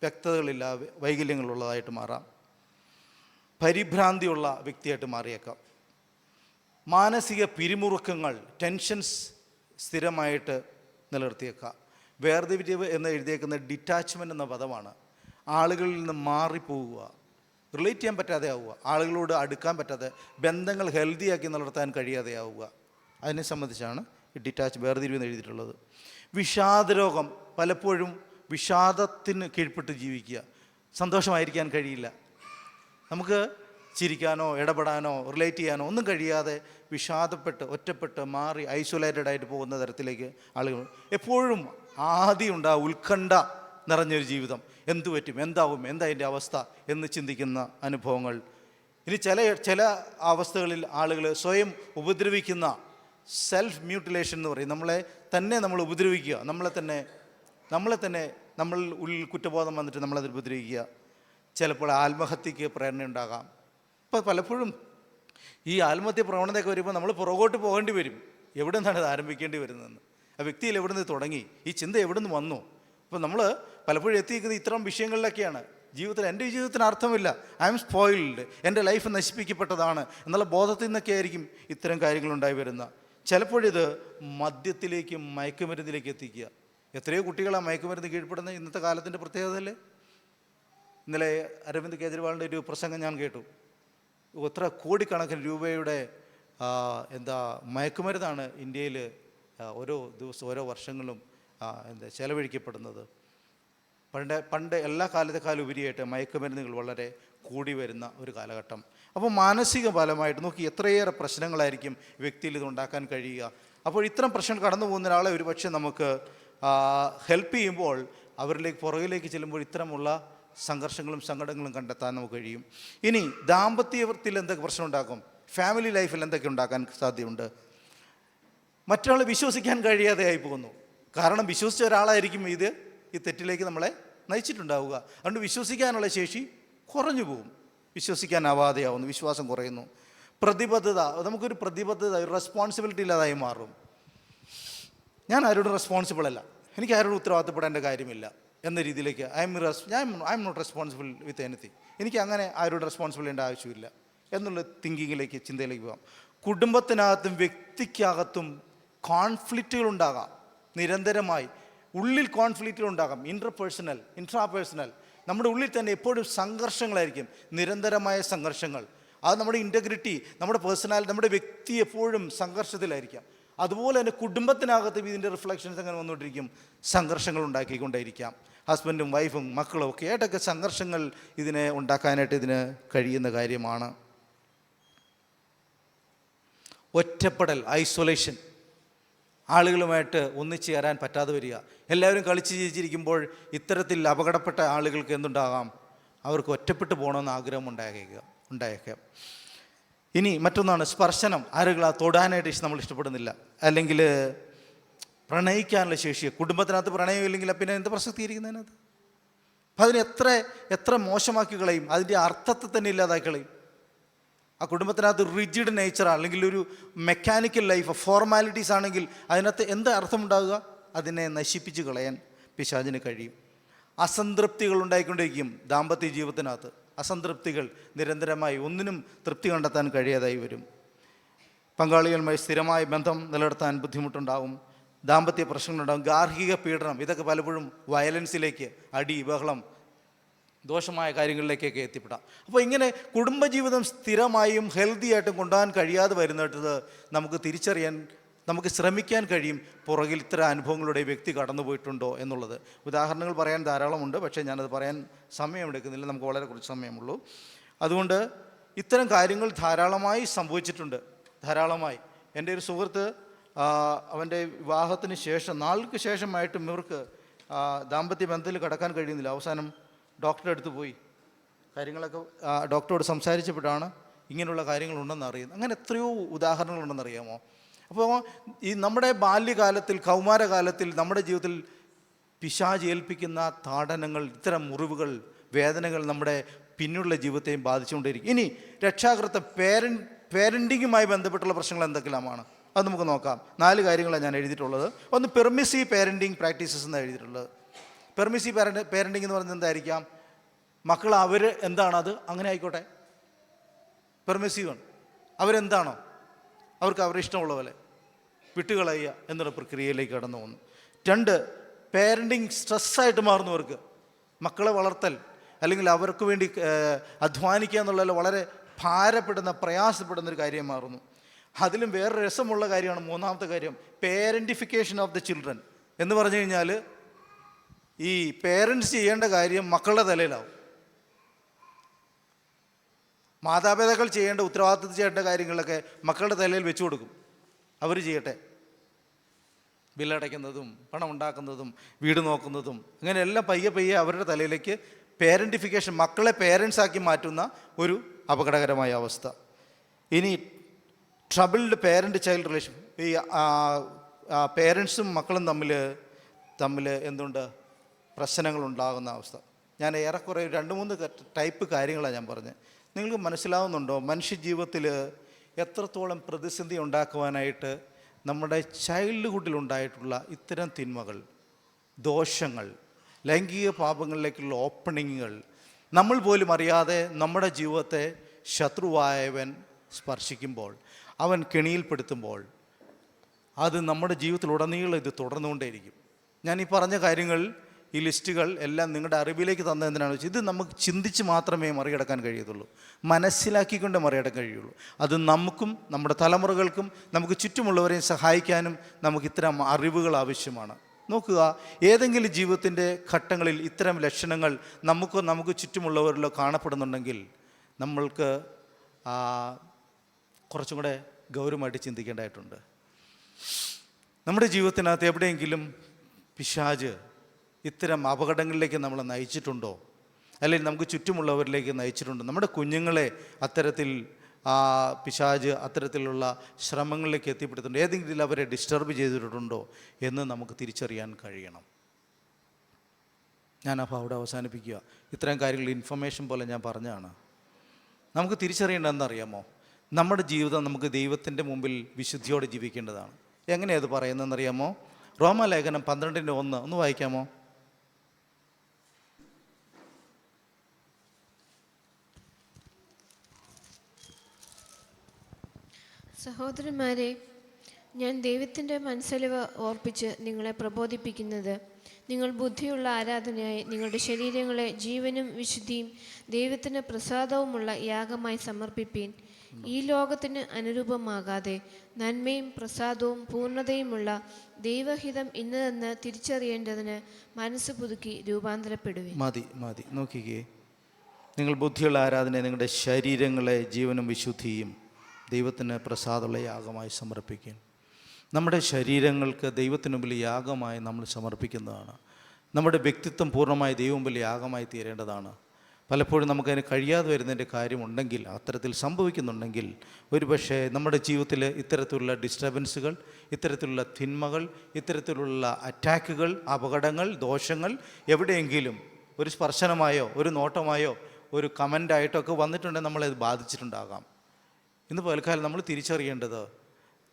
വ്യക്തതകളില്ല വൈകല്യങ്ങളുള്ളതായിട്ട് മാറാം, പരിഭ്രാന്തിയുള്ള വ്യക്തിയായിട്ട് മാറിയേക്കാം, മാനസിക പിരിമുറുക്കങ്ങൾ, ടെൻഷൻസ് സ്ഥിരമായിട്ട് നിലനിർത്തിയേക്കാം. വേർതിരിവ് എന്ന് എഴുതിയേക്കുന്ന ഡിറ്റാച്ച്മെൻ്റ് എന്ന പദമാണ്. ആളുകളിൽ നിന്ന് മാറിപ്പോവുക, റിലേറ്റ് ചെയ്യാൻ പറ്റാതെ ആവുക, ആളുകളോട് അടുക്കാൻ പറ്റാതെ, ബന്ധങ്ങൾ ഹെൽത്തിയാക്കി നിലനിർത്താൻ കഴിയാതെ ആവുക. അതിനെ സംബന്ധിച്ചാണ് ഈ വേർതിരിവ് എന്ന് എഴുതിയിട്ടുള്ളത്. വിഷാദരോഗം, പലപ്പോഴും വിഷാദത്തിന് കീഴ്പ്പെട്ട് ജീവിക്കുക, സന്തോഷമായിരിക്കാൻ കഴിയില്ല. നമുക്ക് ചിരിക്കാനോ ഇടപെടാനോ റിലേറ്റ് ചെയ്യാനോ ഒന്നും കഴിയാതെ വിഷാദപ്പെട്ട് ഒറ്റപ്പെട്ട് മാറി ഐസൊലേറ്റഡ് ആയിട്ട് പോകുന്ന തരത്തിലേക്ക് ആളുകൾ എപ്പോഴും ആദിയുണ്ടാവും, ഉത്കണ്ഠ നിറഞ്ഞൊരു ജീവിതം. എന്തു പറ്റും, എന്താവും, എന്താ അതിൻ്റെ അവസ്ഥ എന്ന് ചിന്തിക്കുന്ന അനുഭവങ്ങൾ. ഇനി ചില അവസ്ഥകളിൽ ആളുകൾ സ്വയം ഉപദ്രവിക്കുന്ന സെൽഫ് മ്യൂട്ടിലേഷൻ എന്ന് പറയും. നമ്മൾ ഉപദ്രവിക്കുക, നമ്മളെ തന്നെ നമ്മൾ ഉള്ളിൽ കുറ്റബോധം വന്നിട്ട് നമ്മളത് ഉപദ്രവിക്കുക. ചിലപ്പോൾ ആത്മഹത്യക്ക് പ്രേരണ ഉണ്ടാകാം. ഇപ്പോൾ പലപ്പോഴും ഈ ആത്മഹത്യ പ്രവണതയൊക്കെ വരുമ്പോൾ നമ്മൾ പുറകോട്ട് പോകേണ്ടി വരും. എവിടെ നിന്നാണ് ഇത് ആരംഭിക്കേണ്ടി വരുന്നതെന്ന്, ആ വ്യക്തിയിൽ എവിടെ നിന്ന് തുടങ്ങി, ഈ ചിന്ത എവിടെ നിന്ന് വന്നു. അപ്പോൾ നമ്മൾ പലപ്പോഴും എത്തിയിരിക്കുന്നത് ഇത്തരം വിഷയങ്ങളിലൊക്കെയാണ്. എൻ്റെ ജീവിതത്തിന് അർത്ഥമില്ല, ഐ എം സ്പോയിൽഡ്, എൻ്റെ ലൈഫ് നശിപ്പിക്കപ്പെട്ടതാണ് എന്നുള്ള ബോധത്തിൽ നിന്നൊക്കെ ആയിരിക്കും ഇത്തരം കാര്യങ്ങളുണ്ടായി വരുന്ന. ചിലപ്പോഴിത് മദ്യത്തിലേക്കും മയക്കുമരുന്നിലേക്ക് എത്തിക്കുക. എത്രയോ കുട്ടികളാണ് മയക്കുമരുന്ന് കീഴ്പ്പെടുന്ന ഇന്നത്തെ കാലത്തിൻ്റെ പ്രത്യേകതയല്ലേ? ഇന്നലെ അരവിന്ദ് കെജ്രിവാളിൻ്റെ ഒരു പ്രസംഗം ഞാൻ കേട്ടു. എത്ര കോടിക്കണക്കിന് രൂപയുടെ മയക്കുമരുന്നാണ് ഇന്ത്യയിൽ ഓരോ ദിവസം ഓരോ വർഷങ്ങളും ചെലവഴിക്കപ്പെടുന്നത്. പണ്ട് എല്ലാ കാലത്തെക്കാളും ഉപരിയായിട്ട് മയക്കുമരുന്നുകൾ വളരെ കൂടി വരുന്ന ഒരു കാലഘട്ടം. അപ്പോൾ മാനസിക ഫലമായിട്ട് നോക്കി എത്രയേറെ പ്രശ്നങ്ങളായിരിക്കും വ്യക്തിയിൽ ഇതുണ്ടാക്കാൻ കഴിയുക. അപ്പോൾ ഇത്തരം പ്രശ്നങ്ങൾ കടന്നു പോകുന്ന ഒരാളെ ഒരുപക്ഷെ നമുക്ക് ഹെൽപ്പ് ചെയ്യുമ്പോൾ പുറകിലേക്ക് ചെല്ലുമ്പോൾ ഇത്തരമുള്ള സംഘർഷങ്ങളും സങ്കടങ്ങളും കണ്ടെത്താൻ നമുക്ക് കഴിയും. ഇനി ദാമ്പത്യത്തിൽ എന്തൊക്കെ പ്രശ്നം ഉണ്ടാക്കും, ഫാമിലി ലൈഫിൽ എന്തൊക്കെ ഉണ്ടാക്കാൻ സാധ്യതയുണ്ട്? മറ്റൊരാളെ വിശ്വസിക്കാൻ കഴിയാതെ ആയി പോകുന്നു. കാരണം വിശ്വസിച്ച ഒരാളായിരിക്കും ഈ തെറ്റിലേക്ക് നമ്മളെ നയിച്ചിട്ടുണ്ടാവുക. അതുകൊണ്ട് വിശ്വസിക്കാനുള്ള ശേഷി കുറഞ്ഞു പോകും, വിശ്വസിക്കാനാവാതെയാവുന്നു, വിശ്വാസം കുറയുന്നു. പ്രതിബദ്ധത, നമുക്കൊരു പ്രതിബദ്ധത, ഒരു റെസ്പോൺസിബിലിറ്റി ഇല്ലാതായി മാറും. ഞാൻ ആരോടും റെസ്പോൺസിബിൾ അല്ല, എനിക്ക് ആരോടും ഉത്തരവാദിത്തപ്പെടേണ്ട കാര്യമില്ല എന്ന രീതിയിലേക്ക് I am not responsible with anything, എനിക്ക് അങ്ങനെ ആരോടും റെസ്പോൺസിബിൾ ചെയ്യേണ്ട ആവശ്യമില്ല എന്നുള്ള തിങ്കിങ്ങിലേക്ക്, ചിന്തയിലേക്ക് പോകാം. കുടുംബത്തിനകത്തും വ്യക്തിക്കകത്തും കോൺഫ്ലിക്റ്റുകളുണ്ടാകാം. നിരന്തരമായി ഉള്ളിൽ കോൺഫ്ലിക്റ്റുകളുണ്ടാകാം. ഇൻട്രാപേഴ്സണൽ നമ്മുടെ ഉള്ളിൽ തന്നെ എപ്പോഴും സംഘർഷങ്ങളായിരിക്കും, നിരന്തരമായ സംഘർഷങ്ങൾ. അത് നമ്മുടെ ഇൻറ്റഗ്രിറ്റി, നമ്മുടെ പേഴ്സണാലിറ്റി, നമ്മുടെ വ്യക്തി എപ്പോഴും സംഘർഷത്തിലായിരിക്കാം. അതുപോലെ തന്നെ കുടുംബത്തിനകത്തും ഇതിൻ്റെ റിഫ്ലക്ഷൻസ് അങ്ങനെ വന്നുകൊണ്ടിരിക്കും, സംഘർഷങ്ങൾ ഉണ്ടാക്കിക്കൊണ്ടേയിരിക്കാം. ഹസ്ബൻഡും വൈഫും മക്കളും ഒക്കെ ആയിട്ടൊക്കെ സംഘർഷങ്ങൾ ഉണ്ടാക്കാനായിട്ട് ഇതിന് കഴിയുന്ന കാര്യമാണ്. ഒറ്റപ്പെടൽ, ഐസൊലേഷൻ, ആളുകളുമായിട്ട് ഒന്നിച്ചു ചേരാൻ പറ്റാതെ വരിക. എല്ലാവരും കളിച്ച് ജീവിച്ചിരിക്കുമ്പോൾ ഇത്തരത്തിൽ അപകടപ്പെട്ട ആളുകൾക്ക് എന്തുണ്ടാകാം, അവർക്ക് ഒറ്റപ്പെട്ടു പോകണമെന്ന് ആഗ്രഹം ഉണ്ടായേക്കാം. ഇനി മറ്റൊന്നാണ് സ്പർശനം. ആളുകൾ തൊടാനായിട്ട് നമ്മൾ ഇഷ്ടപ്പെടുന്നില്ല, അല്ലെങ്കിൽ പ്രണയിക്കാനുള്ള ശേഷി. കുടുംബത്തിനകത്ത് പ്രണയം ഇല്ലെങ്കിൽ പിന്നെ എന്ത് പ്രസക്തി ഇരിക്കുന്നതിനകത്ത്? അപ്പം അതിന് എത്ര മോശമാക്കി കളയും, അതിൻ്റെ അർത്ഥത്തെ തന്നെ ഇല്ലാതാക്കി കളയും. ആ കുടുംബത്തിനകത്ത് റിജിഡ് നേച്ചറാണ്, അല്ലെങ്കിൽ ഒരു മെക്കാനിക്കൽ ലൈഫ്, ഫോർമാലിറ്റീസ് ആണെങ്കിൽ അതിനകത്ത് എന്താ അർത്ഥമുണ്ടാകുക? അതിനെ നശിപ്പിച്ച് കളയാൻ പിശാചിന് കഴിയും. അസംതൃപ്തികൾ ഉണ്ടായിക്കൊണ്ടിരിക്കും ദാമ്പത്യ ജീവിതത്തിനകത്ത്. അസംതൃപ്തികൾ നിരന്തരമായി, ഒന്നിനും തൃപ്തി കണ്ടെത്താൻ കഴിയാതായി വരും. പങ്കാളികളുമായി സ്ഥിരമായ ബന്ധം നിലനിർത്താൻ ബുദ്ധിമുട്ടുണ്ടാവും. ദാമ്പത്യ പ്രശ്നങ്ങളുണ്ടാകും. ഗാർഹിക പീഡനം, ഇതൊക്കെ പലപ്പോഴും വയലൻസിലേക്ക്, അടി ബഹളം, ദോഷമായ കാര്യങ്ങളിലേക്കൊക്കെ എത്തിപ്പെടാം. അപ്പോൾ ഇങ്ങനെ കുടുംബജീവിതം സ്ഥിരമായും ഹെൽത്തി ആയിട്ടും കൊണ്ടുപോകാൻ കഴിയാതെ വരുന്നത് നമുക്ക് തിരിച്ചറിയാൻ, നമുക്ക് ശ്രമിക്കാൻ കഴിയും പുറകിൽ ഇത്തരം അനുഭവങ്ങളുടെ വ്യക്തി കടന്നു പോയിട്ടുണ്ടോ എന്നുള്ളത്. ഉദാഹരണങ്ങൾ പറയാൻ ധാരാളമുണ്ട്, പക്ഷേ ഞാനത് പറയാൻ സമയമെടുക്കുന്നില്ല, നമുക്ക് വളരെ കുറച്ച് സമയമുള്ളൂ. അതുകൊണ്ട് ഇത്തരം കാര്യങ്ങൾ ധാരാളമായി സംഭവിച്ചിട്ടുണ്ട്, ധാരാളമായി. എൻ്റെ ഒരു സുഹൃത്ത്, അവൻ്റെ വിവാഹത്തിന് ശേഷം നാൾക്ക് ശേഷമായിട്ടും ഇവർക്ക് ദാമ്പത്യ ബന്ധത്തിൽ കടക്കാൻ കഴിയുന്നില്ല. അവസാനം ഡോക്ടറെ അടുത്ത് പോയി കാര്യങ്ങളൊക്കെ ഡോക്ടറോട് സംസാരിച്ചപ്പോഴാണ് ഇങ്ങനെയുള്ള കാര്യങ്ങളുണ്ടെന്ന് അറിയുന്നത്. അങ്ങനെ എത്രയോ ഉദാഹരണങ്ങളുണ്ടെന്ന് അറിയാമോ? അപ്പോൾ ഈ നമ്മുടെ ബാല്യകാലത്തിൽ, കൗമാരകാലത്തിൽ നമ്മുടെ ജീവിതത്തിൽ പിശാച് ഏൽപ്പിക്കുന്ന താടനങ്ങൾ, ഇത്തരം മുറിവുകൾ, വേദനകൾ നമ്മുടെ പിന്നുള്ള ജീവിതത്തെയും ബാധിച്ചുകൊണ്ടിരിക്കും. ഇനി രക്ഷാകർത്തം, പേരൻറ്റിങ്ങുമായി ബന്ധപ്പെട്ടുള്ള പ്രശ്നങ്ങൾ എന്തൊക്കെല്ലാമാണ് അത് നമുക്ക് നോക്കാം. 4 കാര്യങ്ങളാണ് ഞാൻ എഴുതിയിട്ടുള്ളത്. ഒന്ന്, പെർമിസീവ് പേരൻറ്റിങ് പ്രാക്ടീസസ് എന്നാണ് എഴുതിയിട്ടുള്ളത്. പെർമിസീവ് പേരൻറ്റിങ് എന്ന് പറയുന്നത് എന്തായിരിക്കാം? മക്കൾ അവർ എന്താണത് അങ്ങനെ ആയിക്കോട്ടെ, പെർമിസീവാണ്. അവരെന്താണോ അവർക്ക് അവരുടെ ഇഷ്ടമുള്ള പോലെ വിട്ടുകളയുക എന്നുള്ള പ്രക്രിയയിലേക്ക് കടന്നു പോകുന്നു. 2, പേരൻറ്റിങ് സ്ട്രെസ്സായിട്ട് മാറുന്നവർക്ക് മക്കളെ വളർത്തൽ അല്ലെങ്കിൽ അവർക്ക് വേണ്ടി അധ്വാനിക്കുക എന്നുള്ളത് വളരെ ഭാരപ്പെടുന്ന, പ്രയാസപ്പെടുന്നൊരു കാര്യം മാറുന്നു. അതിലും വേറെ രസമുള്ള കാര്യമാണ് 3ാമത്തെ കാര്യം, പേരൻറ്റിഫിക്കേഷൻ ഓഫ് ദ ചിൽഡ്രൻ എന്ന് പറഞ്ഞു കഴിഞ്ഞാൽ ഈ പേരൻസ് ചെയ്യേണ്ട കാര്യം മക്കളുടെ തലയിലാവും. മാതാപിതാക്കൾ ചെയ്യേണ്ട, ഉത്തരവാദിത്വം ചെയ്യേണ്ട കാര്യങ്ങളൊക്കെ മക്കളുടെ തലയിൽ വെച്ചു കൊടുക്കും. അവർ ചെയ്യട്ടെ, ബില്ലടയ്ക്കുന്നതും പണം ഉണ്ടാക്കുന്നതും വീട് നോക്കുന്നതും അങ്ങനെയെല്ലാം പയ്യെ അവരുടെ തലയിലേക്ക് പേരൻറ്റിഫിക്കേഷൻ, മക്കളെ പേരൻസാക്കി മാറ്റുന്ന ഒരു അപകടകരമായ അവസ്ഥ. ഇനി ട്രബിൾഡ് പേരൻറ്റ് ചൈൽഡ് റിലേഷൻ, ഈ പേരൻസും മക്കളും തമ്മിൽ എന്തുണ്ട് പ്രശ്നങ്ങളുണ്ടാകുന്ന അവസ്ഥ. ഞാൻ ഏറെക്കുറെ 2-3 ടൈപ്പ് കാര്യങ്ങളാണ് ഞാൻ പറഞ്ഞത്. നിങ്ങൾക്ക് മനസ്സിലാവുന്നുണ്ടോ മനുഷ്യജീവിതത്തിൽ എത്രത്തോളം പ്രതിസന്ധി ഉണ്ടാക്കുവാനായിട്ട് നമ്മുടെ ചൈൽഡ്ഹുഡിലുണ്ടായിട്ടുള്ള ഇത്തരം തിന്മകൾ, ദോഷങ്ങൾ, ലൈംഗിക പാപങ്ങളിലേക്കുള്ള ഓപ്പണിങ്ങുകൾ നമ്മൾ പോലും അറിയാതെ നമ്മുടെ ജീവിതത്തെ ശത്രുവായവൻ സ്പർശിക്കുമ്പോൾ, അവൻ കെണിയിൽപ്പെടുത്തുമ്പോൾ അത് നമ്മുടെ ജീവിതത്തിലുടനീളം ഇത് തുടർന്നുകൊണ്ടേയിരിക്കും. ഞാൻ ഈ പറഞ്ഞ കാര്യങ്ങൾ, ഈ ലിസ്റ്റുകൾ എല്ലാം നിങ്ങളുടെ അറിവിലേക്ക് തന്നതെന്തിനാണെന്ന് വെച്ചാൽ ഇത് നമുക്ക് ചിന്തിച്ച് മാത്രമേ മറികടക്കാൻ കഴിയത്തുള്ളൂ, മനസ്സിലാക്കിക്കൊണ്ട് മറികടക്കാൻ കഴിയുള്ളൂ. അത് നമുക്കും നമ്മുടെ തലമുറകൾക്കും നമുക്ക് ചുറ്റുമുള്ളവരെയും സഹായിക്കാനും നമുക്ക് ഇത്തരം അറിവുകൾ ആവശ്യമാണ്. നോക്കുക, ഏതെങ്കിലും ജീവിതത്തിൻ്റെ ഘട്ടങ്ങളിൽ ഇത്തരം ലക്ഷണങ്ങൾ നമുക്ക് ചുറ്റുമുള്ളവരിലോ കാണപ്പെടുന്നുണ്ടെങ്കിൽ നമ്മൾക്ക് കുറച്ചും കൂടെ ഗൗരവമായിട്ട് ചിന്തിക്കേണ്ടതായിട്ടുണ്ട്. നമ്മുടെ ജീവിതത്തിനകത്ത് എവിടെയെങ്കിലും പിശാച് ഇത്തരം അപകടങ്ങളിലേക്ക് നമ്മളെ നയിച്ചിട്ടുണ്ടോ? അല്ലെങ്കിൽ നമുക്ക് ചുറ്റുമുള്ളവരിലേക്ക് നയിച്ചിട്ടുണ്ടോ? നമ്മുടെ കുഞ്ഞുങ്ങളെ അത്തരത്തിൽ പിശാച് അത്തരത്തിലുള്ള ശ്രമങ്ങളിലേക്ക് എത്തിപ്പെടുത്തുന്നുണ്ടോ? ഏതെങ്കിലും അവരെ ഡിസ്റ്റർബ് ചെയ്തിട്ടുണ്ടോ എന്ന് നമുക്ക് തിരിച്ചറിയാൻ കഴിയണം. ഞാനപ്പോൾ അവിടെ അവസാനിപ്പിക്കുക. ഇത്തരം കാര്യങ്ങൾ ഇൻഫർമേഷൻ പോലെ ഞാൻ പറഞ്ഞതാണ്. നമുക്ക് തിരിച്ചറിയേണ്ടതെന്നറിയാമോ? നമ്മുടെ ജീവിതം നമുക്ക് ദൈവത്തിൻ്റെ മുമ്പിൽ വിശുദ്ധിയോടെ ജീവിക്കേണ്ടതാണ്. എങ്ങനെയത് പറയുന്നതെന്നറിയാമോ? റോമാലേഖനം 12:1 ഒന്ന് വായിക്കാമോ? സഹോദരന്മാരെ, ഞാൻ ദൈവത്തിൻ്റെ മനസ്സലിവ് ഓർപ്പിച്ച് നിങ്ങളെ പ്രബോധിപ്പിക്കുന്നത്, നിങ്ങൾ ബുദ്ധിയുള്ള ആരാധനയായി നിങ്ങളുടെ ശരീരങ്ങളെ ജീവനും വിശുദ്ധിയും ദൈവത്തിന് പ്രസാദവുമുള്ള യാഗമായി സമർപ്പിപ്പീൻ. ഈ ലോകത്തിന് അനുരൂപമാകാതെ നന്മയും പ്രസാദവും പൂർണ്ണതയുമുള്ള ദൈവഹിതം ഇന്നതെന്ന് തിരിച്ചറിയേണ്ടതിന് മനസ്സ് പുതുക്കി രൂപാന്തരപ്പെടുവീൻ. മതി നോക്കിക്കേ, നിങ്ങൾ ബുദ്ധിയുള്ള ആരാധനയെ നിങ്ങളുടെ ശരീരങ്ങളെ ജീവനും വിശുദ്ധിയും ദൈവത്തിന് പ്രസാദമുള്ള യാഗമായി സമർപ്പിക്കും. നമ്മുടെ ശരീരങ്ങൾക്ക് ദൈവത്തിന് മുമ്പിൽ യാഗമായി നമ്മൾ സമർപ്പിക്കുന്നതാണ്. നമ്മുടെ വ്യക്തിത്വം പൂർണ്ണമായി ദൈവം മുമ്പിൽ യാഗമായി തീരേണ്ടതാണ്. പലപ്പോഴും നമുക്കതിന് കഴിയാതെ വരുന്നതിൻ്റെ കാര്യമുണ്ടെങ്കിൽ, അത്തരത്തിൽ സംഭവിക്കുന്നുണ്ടെങ്കിൽ, ഒരുപക്ഷെ നമ്മുടെ ജീവിതത്തിൽ ഇത്തരത്തിലുള്ള ഡിസ്റ്റർബൻസുകൾ, ഇത്തരത്തിലുള്ള തിന്മകൾ, ഇത്തരത്തിലുള്ള അറ്റാക്കുകൾ, അപകടങ്ങൾ, ദോഷങ്ങൾ എവിടെയെങ്കിലും ഒരു സ്പർശനമായോ ഒരു നോട്ടമായോ ഒരു കമൻ്റായിട്ടൊക്കെ വന്നിട്ടുണ്ടെങ്കിൽ നമ്മളത് ബാധിച്ചിട്ടുണ്ടാകാം. ഇന്ന് പലക്കാലം നമ്മൾ തിരിച്ചറിയേണ്ടത്,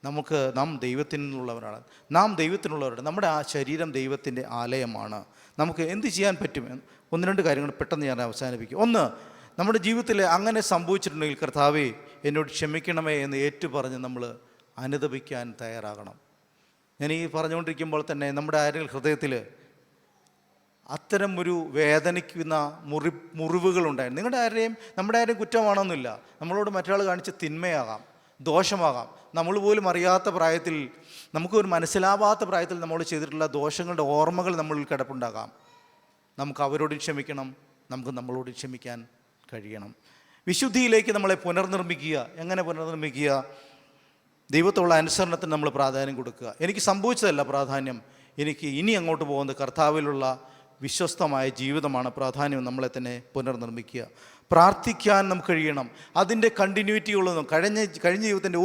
നാം ദൈവത്തിനുള്ളവരാണ്, നമ്മുടെ ആ ശരീരം ദൈവത്തിൻ്റെ ആലയമാണ്. നമുക്ക് എന്ത് ചെയ്യാൻ പറ്റും? 1-2 കാര്യങ്ങൾ പെട്ടെന്ന് ഞാൻ അവസാനിപ്പിക്കും. ഒന്ന്, നമ്മുടെ ജീവിതത്തിൽ അങ്ങനെ സംഭവിച്ചിട്ടുണ്ടെങ്കിൽ കർത്താവേ എന്നോട് ക്ഷമിക്കണമേ എന്ന് ഏറ്റുപറഞ്ഞ് നമ്മൾ അനുതപിക്കാൻ തയ്യാറാകണം. ഞാൻ ഈ പറഞ്ഞുകൊണ്ടിരിക്കുമ്പോൾ തന്നെ നമ്മുടെ ആരെങ്കിലും ഹൃദയത്തിൽ അത്തരം ഒരു വേദനിക്കുന്ന മുറിവുകളുണ്ടായിരുന്നു. നമ്മുടെ ആരെയും കുറ്റമാണെന്നില്ല. നമ്മളോട് മറ്റൊരാൾ കാണിച്ച തിന്മയാകാം, ദോഷമാകാം. നമ്മൾ പോലും അറിയാത്ത പ്രായത്തിൽ, നമുക്കൊരു മനസ്സിലാവാത്ത പ്രായത്തിൽ നമ്മൾ ചെയ്തിട്ടുള്ള ദോഷങ്ങളുടെ ഓർമ്മകൾ നമ്മളിൽ കിടപ്പുണ്ടാകാം. നമുക്ക് അവരോടും ക്ഷമിക്കണം, നമുക്ക് നമ്മളോട് ക്ഷമിക്കാൻ കഴിയണം. വിശുദ്ധിയിലേക്ക് നമ്മളെ പുനർനിർമ്മിക്കുക. എങ്ങനെ പുനർനിർമ്മിക്കുക? ദൈവത്തോടുള്ള അനുസരണത്തിന് നമ്മൾ പ്രാധാന്യം കൊടുക്കുക. എനിക്ക് സംഭവിച്ചതല്ല പ്രാധാന്യം, എനിക്ക് ഇനി അങ്ങോട്ട് പോകുന്നത് കർത്താവിലുള്ള വിശ്വസ്തമായ ജീവിതമാണ് പ്രാധാന്യം. നമ്മളെ തന്നെ പുനർനിർമ്മിക്കുക. പ്രാർത്ഥിക്കാൻ നമുക്ക് കഴിയണം. അതിൻ്റെ കണ്ടിന്യൂറ്റികളൊന്നും കഴിഞ്ഞ ജീവിതത്തിൻ്റെ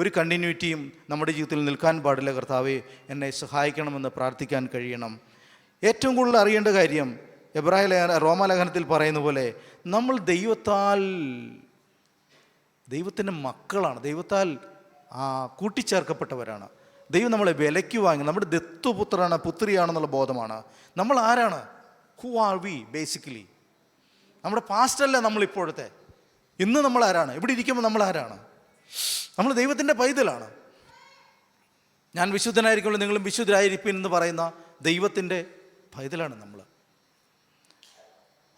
ഒരു കണ്ടിന്യൂറ്റിയും നമ്മുടെ ജീവിതത്തിൽ നിൽക്കാൻ പാടില്ല. കർത്താവേ, എന്നെ സഹായിക്കണമെന്ന് പ്രാർത്ഥിക്കാൻ കഴിയണം. ഏറ്റവും കൂടുതൽ അറിയേണ്ട കാര്യം റോമാലേഖനത്തിൽ പറയുന്ന പോലെ നമ്മൾ ദൈവത്തിൻ്റെ മക്കളാണ്, ദൈവത്താൽ കൂട്ടിച്ചേർക്കപ്പെട്ടവരാണ്. ദൈവം നമ്മളെ വിലയ്ക്ക് വാങ്ങി, നമ്മുടെ ദത്തുപുത്രനാണ്, പുത്രിയാണെന്നുള്ള ബോധമാണ്. നമ്മൾ ആരാണ്? Who are we basically? നമ്മുടെ പാസ്റ്റല്ല നമ്മളിപ്പോഴത്തെ. ഇന്ന് നമ്മൾ ആരാണ്? ഇവിടെ ഇരിക്കുമ്പോൾ നമ്മൾ ആരാണ്? നമ്മൾ ദൈവത്തിൻ്റെ പൈതലാണ്. ഞാൻ വിശുദ്ധനായിരിക്കുമ്പോൾ നിങ്ങളും വിശുദ്ധരായിരിക്കും എന്ന് പറയുന്ന ദൈവത്തിൻ്റെ പൈതലാണ് നമ്മൾ.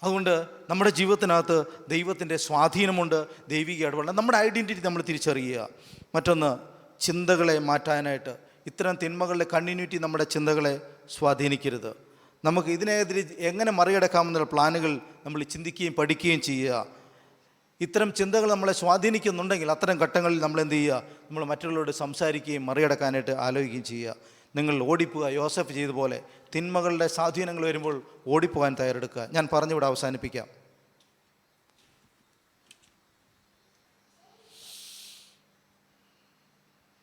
അതുകൊണ്ട് നമ്മുടെ ജീവിതത്തിനകത്ത് ദൈവത്തിൻ്റെ സ്വാധീനമുണ്ട്, ദൈവിക ഇടപെടൽ. നമ്മുടെ ഐഡൻറ്റിറ്റി നമ്മൾ തിരിച്ചറിയുക. മറ്റൊന്ന്, ചിന്തകളെ മാറ്റാനായിട്ട് ഇത്തരം തിന്മകളുടെ കണ്ടിന്യൂറ്റി നമ്മുടെ ചിന്തകളെ സ്വാധീനിക്കരുത്. നമുക്ക് ഇതിനെതിരെ എങ്ങനെ മറികടക്കാമെന്നുള്ള പ്ലാനുകൾ നമ്മൾ ചിന്തിക്കുകയും പഠിക്കുകയും ചെയ്യുക. ഇത്തരം ചിന്തകൾ നമ്മളെ സ്വാധീനിക്കുന്നുണ്ടെങ്കിൽ അത്തരം ഘട്ടങ്ങളിൽ നമ്മൾ എന്ത് ചെയ്യുക? നമ്മൾ മറ്റുള്ളവരോട് സംസാരിക്കുകയും മറികടക്കാനായിട്ട് ആലോചിക്കുകയും ചെയ്യുക. നിങ്ങൾ ഓടിപ്പോവുക, യോസഫ് ചെയ്ത പോലെ. തിന്മകളുടെ സ്വാധീനങ്ങൾ വരുമ്പോൾ ഓടിപ്പോകാൻ തയ്യാറെടുക്കുക. ഞാൻ പറഞ്ഞിവിടെ അവസാനിപ്പിക്കാം.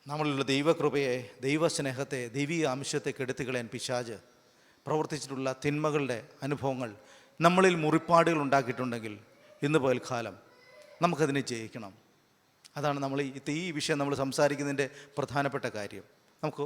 നമ്മളുള്ള ദൈവകൃപയെ, ദൈവസ്നേഹത്തെ, ദൈവിക അംശത്തെ കെടുത്തികളയാൻ പിശാച് പ്രവർത്തിച്ചിട്ടുള്ള തിന്മകളുടെ അനുഭവങ്ങൾ നമ്മളിൽ മുറിപ്പാടുകൾ ഉണ്ടാക്കിയിട്ടുണ്ടെങ്കിൽ ഇന്ന് പകൽക്കാലം നമുക്കതിനെ ജയിക്കണം. അതാണ് നമ്മൾ ഈ വിഷയം നമ്മൾ സംസാരിക്കുന്നതിൻ്റെ പ്രധാനപ്പെട്ട കാര്യം. നമുക്ക്